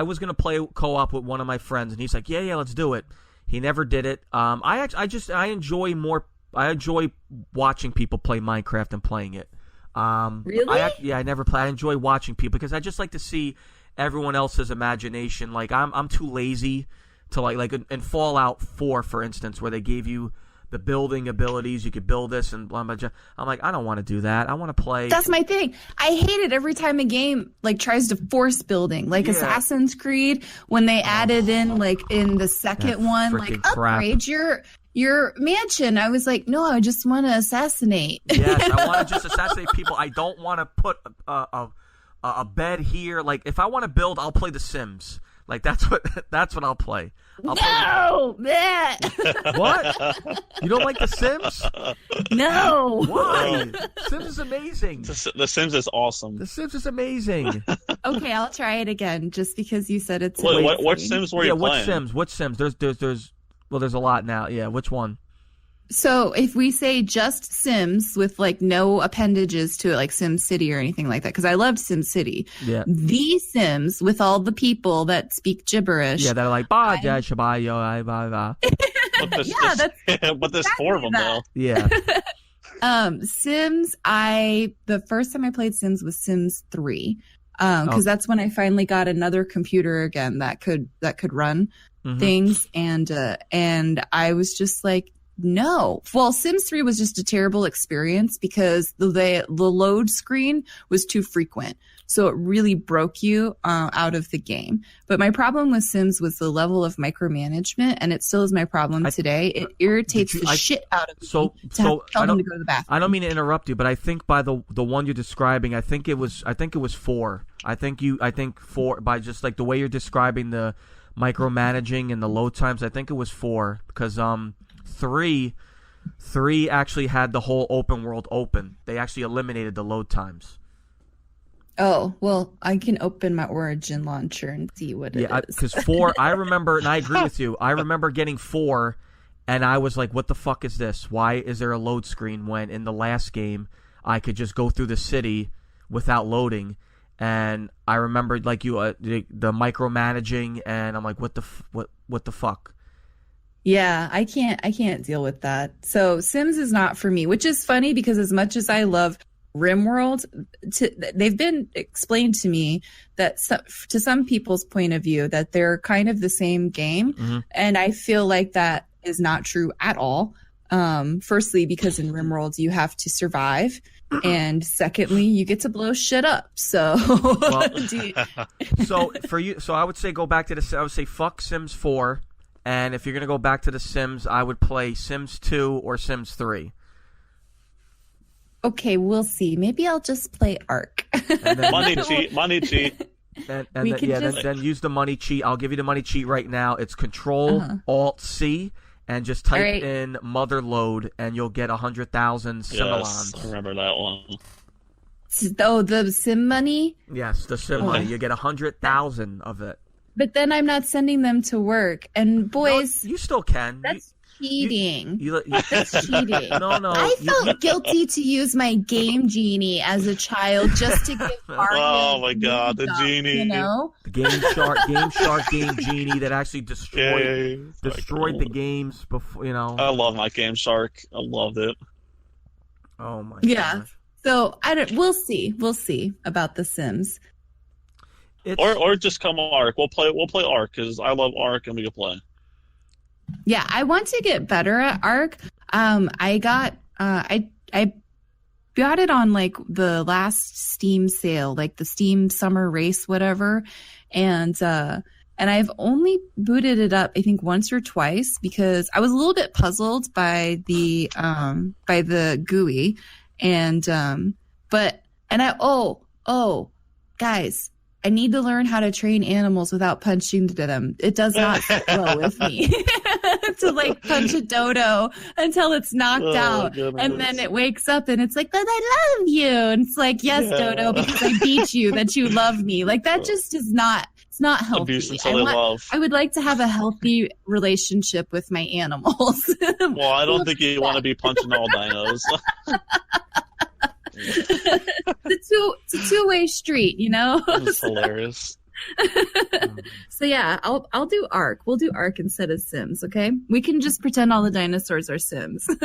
was gonna play co-op with one of my friends, and he's like, "Yeah, let's do it." He never did it. I enjoy watching people play Minecraft and playing it. Really? I never play. I enjoy watching people because I just like to see everyone else's imagination. Like I'm too lazy to like in Fallout 4, for instance, where they gave you the building abilities, you could build this and blah blah blah. I'm like, I don't want to do that. I want to play. That's my thing. I hate it every time a game like tries to force building, like Yeah. Assassin's Creed when they added in like in the second That one, like freaking crap. upgrade your mansion. I was like, no, I just want to assassinate. Yes, I want to just assassinate people. I don't want to put a bed here. Like if I want to build, I'll play The Sims. Like that's what I'll play. No, man. What? You don't like The Sims? No. Why? Sims is amazing. The Sims is awesome. The Sims is amazing. Okay, I'll try it again just because you said it's What amazing. Sims were Yeah, you what playing? Sims? What Sims? There's a lot now. Yeah, which one? So if we say just Sims with like no appendages to it, like Sim City or anything like that, because I loved Sim City. Yeah. The Sims with all the people that speak gibberish. Yeah, they're like ba ja shaba yo I ba ba. But there's, Yeah, but there's four of them that. though. Yeah. Sims, the first time I played Sims was Sims 3. Because Oh. that's when I finally got another computer again that could run Mhm. things, and I was just like, no. Well, Sims 3 was just a terrible experience because the load screen was too frequent. So it really broke you out of the game. But my problem with Sims was the level of micromanagement, and it still is my problem today. It irritates Did you- the shit out of me So to have to tell I them don't to go to the bathroom. I don't mean to interrupt you, but I think by the one you're describing, I think it was 4. I think 4 by just like the way you're describing the micromanaging and the load times. I think it was 4 because 3 actually had the whole open world open. They actually eliminated the load times. Oh, well, I can open my Origin launcher and see what it Yeah, is. because 4, I remember, and I agree with you. I remember getting 4, and I was like, "What the fuck is this? Why is there a load screen when in the last game I could just go through the city without loading?" And I remembered like you, the micromanaging, and I'm like, "What the fuck?" Yeah, I can't deal with that. So Sims is not for me, which is funny because as much as I love RimWorld, they've been explained to me that to some people's point of view that they're kind of the same game. Mhm. And I feel like that is not true at all. Firstly, because in RimWorld you have to survive. And secondly, you get to blow shit up. So, So for you, I would say go back to I would say fuck Sims 4, and if you're gonna go back to the Sims, I would play Sims 2 or Sims 3. Okay, we'll see. Maybe I'll just play Ark. And then, Money cheat. and We then, can yeah, just- then use the money cheat. I'll give you the money cheat right now. It's Control Alt C, and just type Alright. in Motherload, and you'll get 100,000 Yes, Similons. I remember that one. Oh, the sim money? Yes, the sim money. You get 100,000 of it. But then I'm not sending them to work. And No, boys, you still can. that's cheating. You That's cheating. no. I felt guilty to use my Game Genie as a child just to give Mario. Oh my God, the stuff, genie. You know? the Game Genie that actually destroyed the games before. I love my Game Shark. I loved it. Oh my Yeah. gosh. So we'll see. We'll see about The Sims. It's, Or just come Ark. We'll play Ark because I love Ark and we can play. Yeah, I want to get better at Ark. I got I got it on like the last Steam sale, like the Steam Summer Race, whatever, and I've only booted it up I think once or twice because I was a little bit puzzled by the GUI, guys. I need to learn how to train animals without punching them. It does not sit well with me to like punch a dodo until it's knocked out. And then it wakes up and it's like, but I love you. And it's like, yes, Dodo, because I beat you, that you love me. Like that just is not, it's not healthy. Abuse until they love. I would like to have a healthy relationship with my animals. Well, I don't think you want to be punching all dinos. It's a two-way street, you know? It's hilarious. So yeah, I'll do Ark. We'll do Ark instead of Sims, okay? We can just pretend all the dinosaurs are Sims. all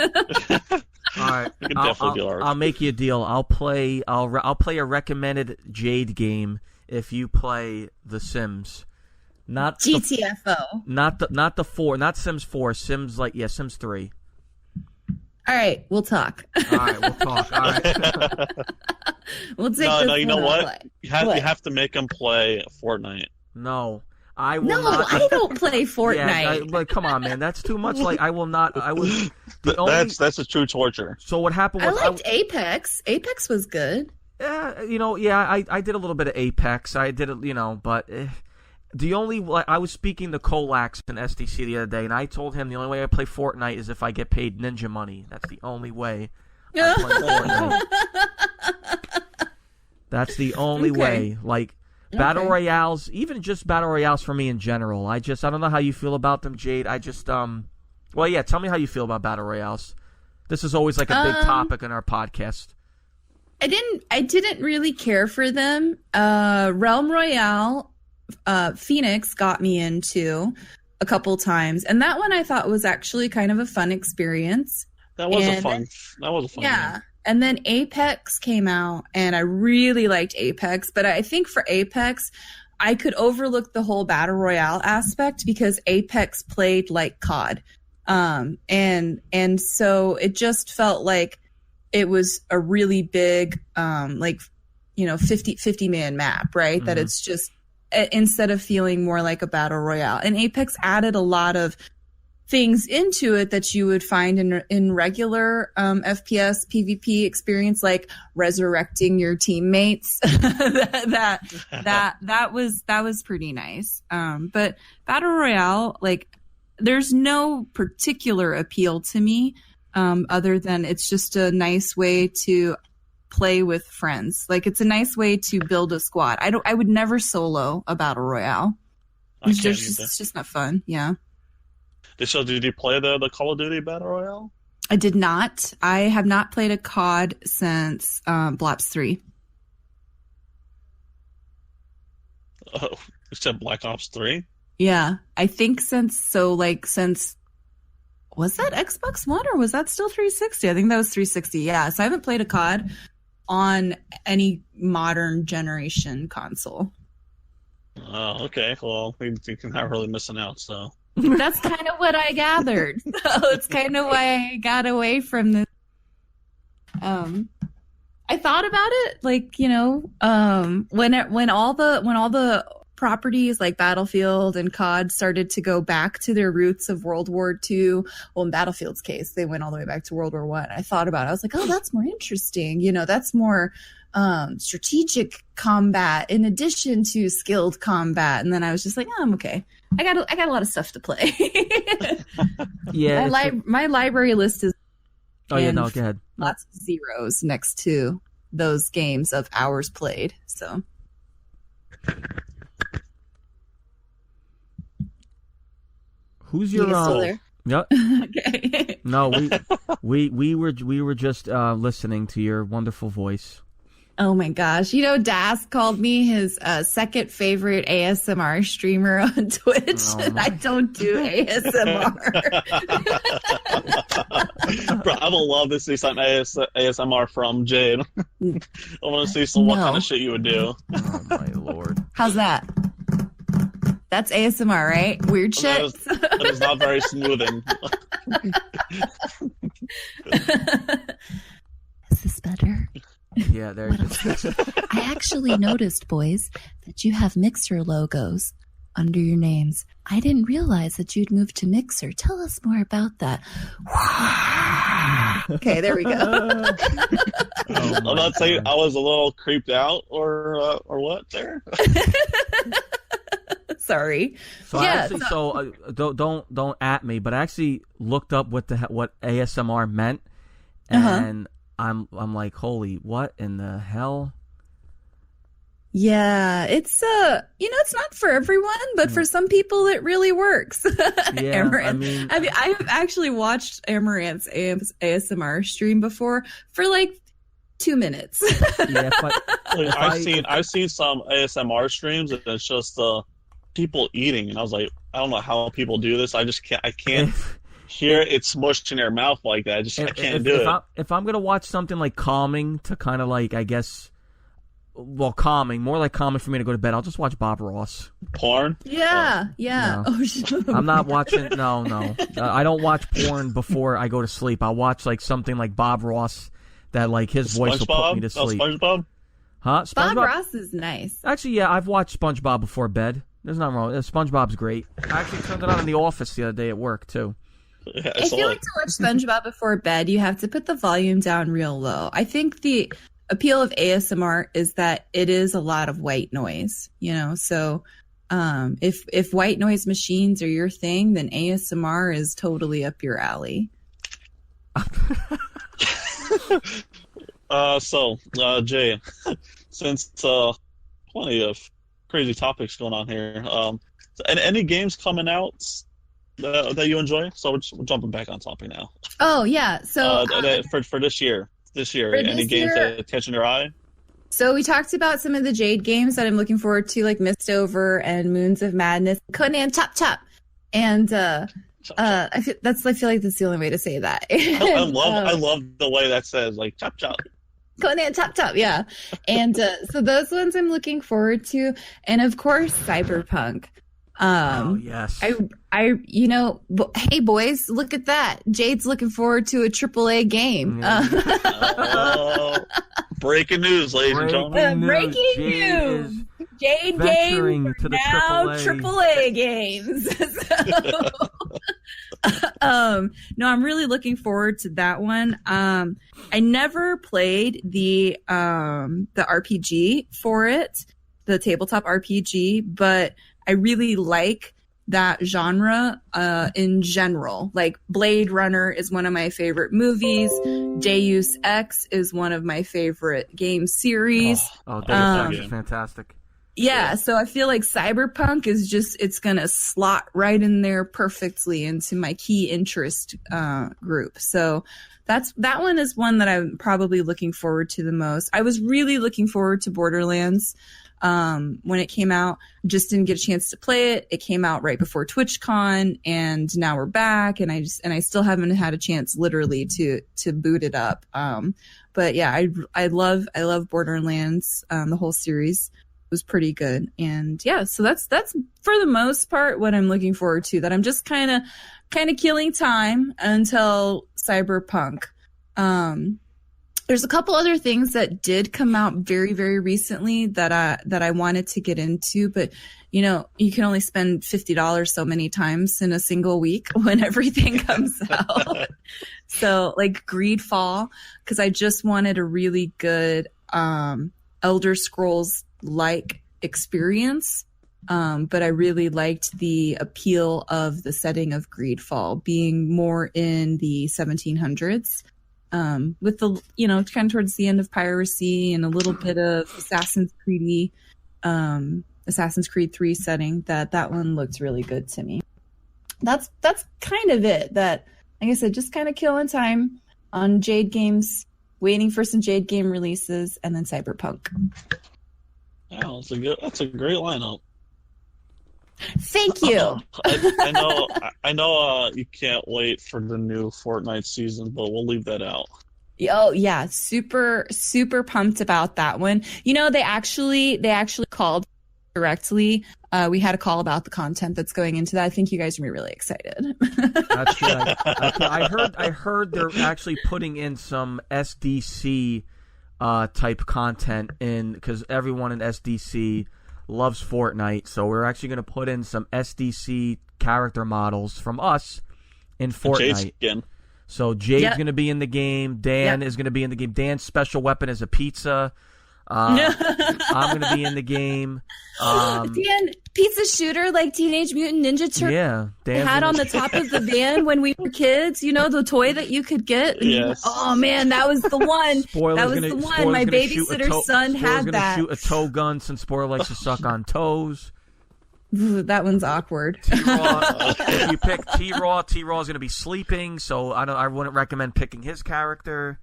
right. We can definitely do Ark. I'll make you a deal. I'll play a recommended Jade game if you play The Sims. Not GTFO. not the 4, not Sims 4, Sims Sims 3. All right, we'll talk. All right, we'll talk. All right. We'll take No, this you know one what? offline. You have What? to make them play Fortnite. No. I will No, not. I don't play Fortnite. Yeah, like, come on, man. That's too much. Like, I will not. I was the only. That's a true torture. So what happened I was liked Apex. Apex was good. I did a little bit of Apex. I did it, but the only I was speaking to Colax in SDC the other day, and I told him the only way I play Fortnite is if I get paid Ninja money. That's the only way I play Fortnite. That's the only Okay. way. Like battle royales, even just battle royales for me in general. I don't know how you feel about them, Jade. Well, yeah. Tell me how you feel about battle royales. This is always like a big topic in our podcast. I didn't really care for them. Realm Royale, Phoenix got me into a couple times, and that one I thought was actually kind of a fun experience. That was a And- fun. That was a fun. Yeah. Game. And then Apex came out, and I really liked Apex, but I think for Apex, I could overlook the whole battle royale aspect because Apex played like COD. And so it just felt like it was a really big, 50 man map, right? That it's just, instead of feeling more like a battle royale. And Apex added a lot of things into it that you would find in regular FPS PvP experience, like resurrecting your teammates. that was pretty nice. But battle royale, like, there's no particular appeal to me, other than it's just a nice way to play with friends. Like, it's a nice way to build a squad. I would never solo a battle royale. I It's can't just not fun. Yeah. So did you play the Call of Duty Battle Royale? I did not. I have not played a COD since Blaps 3. Oh, you said Black Ops 3? Yeah. I think since was that Xbox One or was that still 360? I think that was 360. Yeah. So I haven't played a COD on any modern generation console. Oh, okay. Well, you're not really missing out, so. That's kind of what I gathered. So it's kind of why I got away from this. I thought about it, like, when all the properties like Battlefield and COD started to go back to their roots of World War II. Well, in Battlefield's case, they went all the way back to World War I. I thought about it. I was like, oh, that's more interesting. You know, that's more strategic combat in addition to skilled combat. And then I was just like, oh, I'm okay. I got a lot of stuff to play. Yeah. My library list is Oh, yeah, no, go ahead. lots of zeros next to those games of hours played. So Who's you your guys still there? Yep. Okay. No, we were just listening to your wonderful voice. Oh my gosh. You know, Das called me his second favorite ASMR streamer on Twitch, and I don't do ASMR. Bro, I would love to see some ASMR from Jade. I want to see what kind of shit you would do. Oh my lord. How's that? That's ASMR, right? Weird shit? That is not very smoothing. Is this better? Yeah, there it is. I actually noticed, boys, that you have Mixer logos under your names. I didn't realize that you'd moved to Mixer. Tell us more about that. Okay, there we go. I'm not saying I was a little creeped out or what there. Sorry. So Yeah, don't at me, but I actually looked up what ASMR meant, and I'm like, holy, what in the hell? Yeah, it's it's not for everyone, but for some people it really works. Yeah, Amaranth. I mean, I've actually watched Amaranth's ASMR stream before for like 2 minutes. Yeah, but I've seen some ASMR streams and it's just people eating, and I was like, I don't know how people do this. I can't hear it smushed in their mouth like that. I can't do it. If I'm gonna watch something like calming to kind of like, I guess, well, calming, more like calming for me to go to bed, I'll just watch Bob Ross. Porn? Yeah. No. Oh, I'm not watching. No. I don't watch porn before I go to sleep. I watch like something like Bob Ross that like his voice will put me to sleep. SpongeBob? Huh? Bob Ross is nice. Actually, yeah, I've watched SpongeBob before bed. There's nothing wrong. SpongeBob's great. I actually turned it on in the office the other day at work too. Yeah, If you like to watch SpongeBob before bed, you have to put the volume down real low. I think the appeal of ASMR is that it is a lot of white noise, you know. So if white noise machines are your thing, then ASMR is totally up your alley. Jay, since plenty of crazy topics going on here, any games coming out that you enjoy? So we're jumping back on topic now. Oh yeah, so for this year, any games that are catching your eye? So we talked about some of the Jade games that I'm looking forward to, like Mistover and Moons of Madness, Conan Chop Chop, and I feel like that's the only way to say that. I love the way that says, like, chop chop. Conan Chop Chop, yeah. And so those ones I'm looking forward to, and of course Cyberpunk. Oh yes. Hey boys, look at that. Jade's looking forward to a AAA game. Breaking news, ladies and gentlemen. Breaking news. Jade games to the now AAA games. No, I'm really looking forward to that one. I never played the RPG for it, the tabletop RPG, but I really like that genre in general. Like Blade Runner is one of my favorite movies. Deus Ex is one of my favorite game series. Deus Ex is fantastic. Yeah, so I feel like Cyberpunk is it's going to slot right in there perfectly into my key interest group. So that one is one that I'm probably looking forward to the most. I was really looking forward to Borderlands when it came out. Just didn't get a chance to play it. It came out right before TwitchCon, and now we're back, and I still haven't had a chance literally to boot it up. But yeah, I love Borderlands. The whole series was pretty good, and yeah, so that's for the most part what I'm looking forward to. That I'm just kind of There's a couple other things that did come out very, very recently that I wanted to get into, but you know, you can only spend $50 so many times in a single week when everything comes out. So like Greedfall, because I just wanted a really good Elder Scrolls like experience. But I really liked the appeal of the setting of Greedfall being more in the 1700s. With the, you know, kind of towards the end of piracy and a little bit of Assassin's Creed 3 setting, that one looked really good to me. That's kind of it. That, like I said, just kind of killing time on Jade games, waiting for some Jade game releases, and then Cyberpunk. Yeah, that's a great lineup. Thank you. I know. You can't wait for the new Fortnite season, but we'll leave that out. Oh yeah, super pumped about that one. You know, they actually called directly. We had a call about the content that's going into that. I think you guys are gonna be really excited. That's good. I heard they're actually putting in some SDC type content in, because everyone in SDC loves Fortnite, so we're actually going to put in some SDC character models from us in Fortnite. So Jade's going to be in the game. Dan is going to be in the game. Dan's special weapon is a pizza. I'm going to be in the game. Dan, pizza shooter like Teenage Mutant Ninja Turtles. Yeah, Dan had on the top of the van when we were kids. You know, the toy that you could get. Yes. Oh man, that was the one. Spoiler's that was the one. My babysitter's son had that. Shoot a toe gun since Spoiler likes to suck on toes. Ooh, that one's awkward. T-Raw, if you pick T-Raw is going to be sleeping, so I wouldn't recommend picking his character.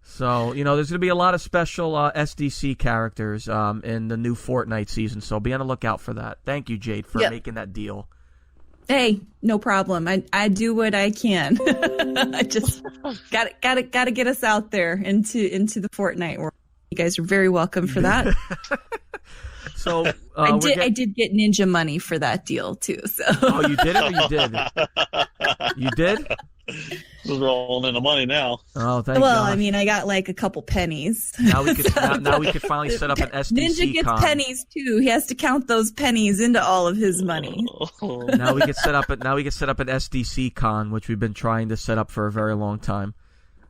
So, you know, there's going to be a lot of special SDC characters in the new Fortnite season, so be on the lookout for that. Thank you, Jade, for making that deal. Hey, no problem. I do what I can. I just gotta get us out there into the Fortnite world. You guys are very welcome for that. So I did get ninja money for that deal too. So. Oh, you did it, or you did? You did? Just rolling in the money now. Oh, thank Well, God. I mean, I got like a couple pennies. Now we could now we could finally set up an SDC Ninja gets con. pennies too. He has to count those pennies into all of his money. Now we could set up an SDC con, which we've been trying to set up for a very long time.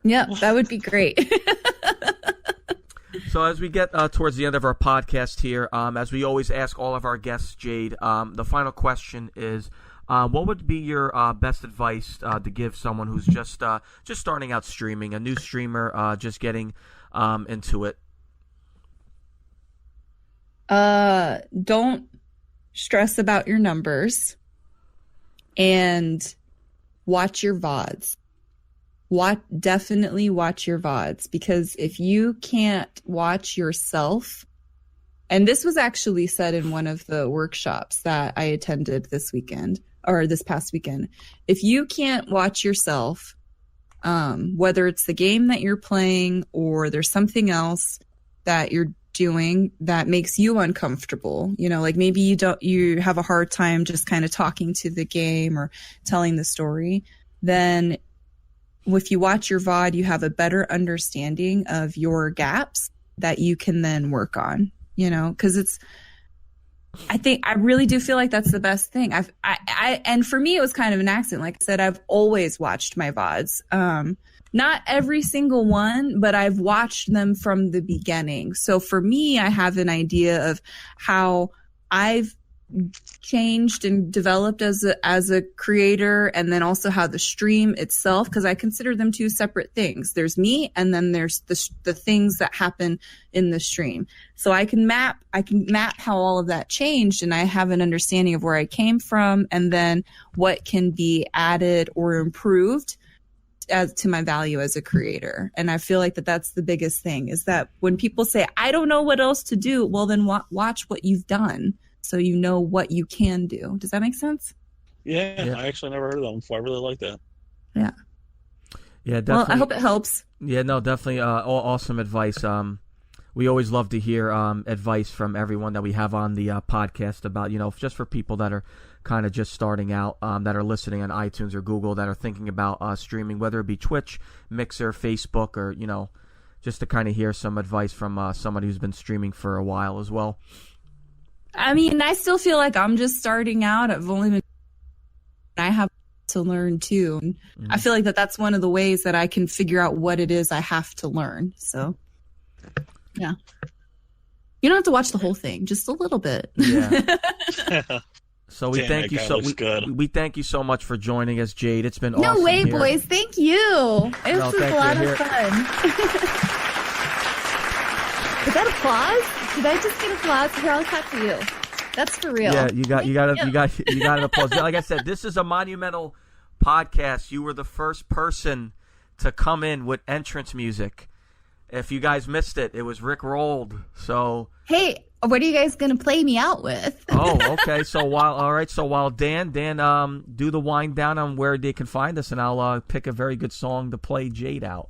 Yeah, that would be great. So as we get towards the end of our podcast here, as we always ask all of our guests, Jade, the final question is, what would be your best advice to give someone who's just starting out streaming, a new streamer, just getting into it? Don't stress about your numbers and watch your VODs. Definitely watch your VODs, because if you can't watch yourself, and this was actually said in one of the workshops that I attended this past weekend, if you can't watch yourself, whether it's the game that you're playing or there's something else that you're doing that makes you uncomfortable, you know, like maybe you have a hard time just kind of talking to the game or telling the story, then if you watch your VOD, you have a better understanding of your gaps that you can then work on, you know, because I really do feel like that's the best thing. And for me, it was kind of an accident. Like I said, I've always watched my VODs. Not every single one, but I've watched them from the beginning. So for me, I have an idea of how I've changed and developed as a creator, and then also how the stream itself, because I consider them two separate things. There's me, and then there's the things that happen in the stream. So I can map how all of that changed, and I have an understanding of where I came from, and then what can be added or improved as to my value as a creator. And I feel like that's the biggest thing, is that when people say, I don't know what else to do, well then watch what you've done, so you know what you can do. Does that make sense? Yeah, I actually never heard of them before. I really like that. Yeah. Yeah, definitely. Well, I hope it helps. Yeah, no, definitely awesome advice. we always love to hear advice from everyone that we have on the podcast about, just for people that are kind of just starting out, that are listening on iTunes or Google, that are thinking about streaming, whether it be Twitch, Mixer, Facebook, or, just to kind of hear some advice from somebody who's been streaming for a while as well. I mean, I still feel like I'm just starting out. I have to learn too. And I feel like that's one of the ways that I can figure out what it is I have to learn. So, yeah. You don't have to watch the whole thing, just a little bit. Yeah. So we Damn, thank you that guy so looks good. we thank you so much for joining us, Jade. It's been awesome. No way, here. boys. Thank you. It was thank a lot you. of fun. Is that applause? Did I just get applause? Here, I'll clap for you. That's for real. Yeah, you got an applause. Like I said, this is a monumental podcast. You were the first person to come in with entrance music. If you guys missed it, it was Rick Rolled. So Hey, what are you guys gonna play me out with? Oh, okay. So while Dan, do the wind down on where they can find us, and I'll pick a very good song to play Jade out.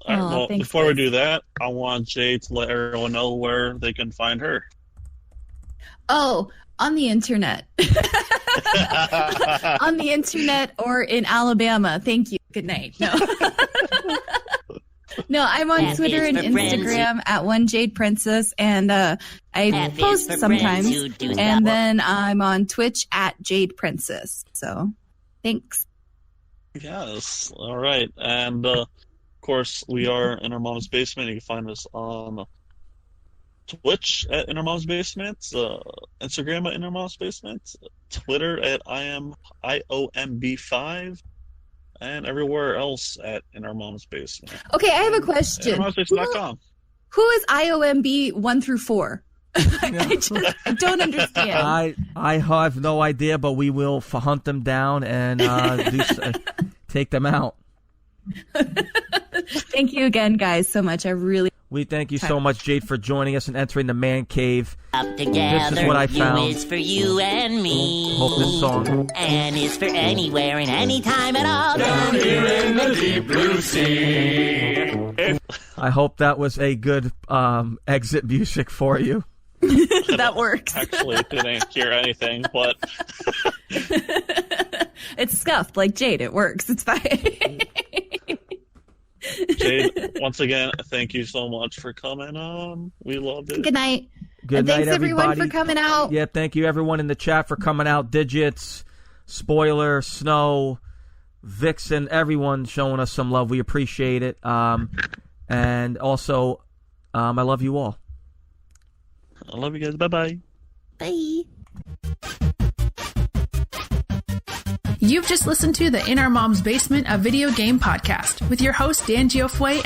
All right, Aw, well, thanks, before we guys. do that, I want Jade to let everyone know where they can find her. Oh, on the internet. On the internet or in Alabama. Thank you. Good night. No. No, I'm on F Twitter is and for friends Instagram at @1Jadeprincess, and I F is post for sometimes. friends who do And that. then I'm on Twitch at Jadeprincess. So, thanks. Yes. All right. And, of course, we are in our mom's basement. You can find us on Twitch at In Our Mom's Basement, Instagram at In Our Mom's Basement, Twitter at IOMB5, and everywhere else at In Our Mom's Basement. Okay, I have a question. InOurMomsBasement.com. Who is IOMB 1 through 4? I don't understand. I have no idea, but we will hunt them down and take them out. Thank you again, guys, so much. We thank you so much, Jade, for joining us and entering the man cave. Up together, This is what I found. U is for you and me. Hope this song. N is for anywhere and anytime at all. Down here in the deep blue sea. I hope that was a good exit music for you. That works. Actually, didn't hear anything, but It's scuffed like Jade. It works. It's fine. Jade, once again, thank you so much for coming on. We loved it. Good night. Good And night, thanks everyone everybody. for coming out. Yeah, thank you everyone in the chat for coming out. Digits, Spoiler, Snow, Vixen, everyone showing us some love. We appreciate it. And also, I love you all. I love you guys. Bye-bye. Bye. You've just listened to the In Our Mom's Basement, a video game podcast with your host, Dan Giofue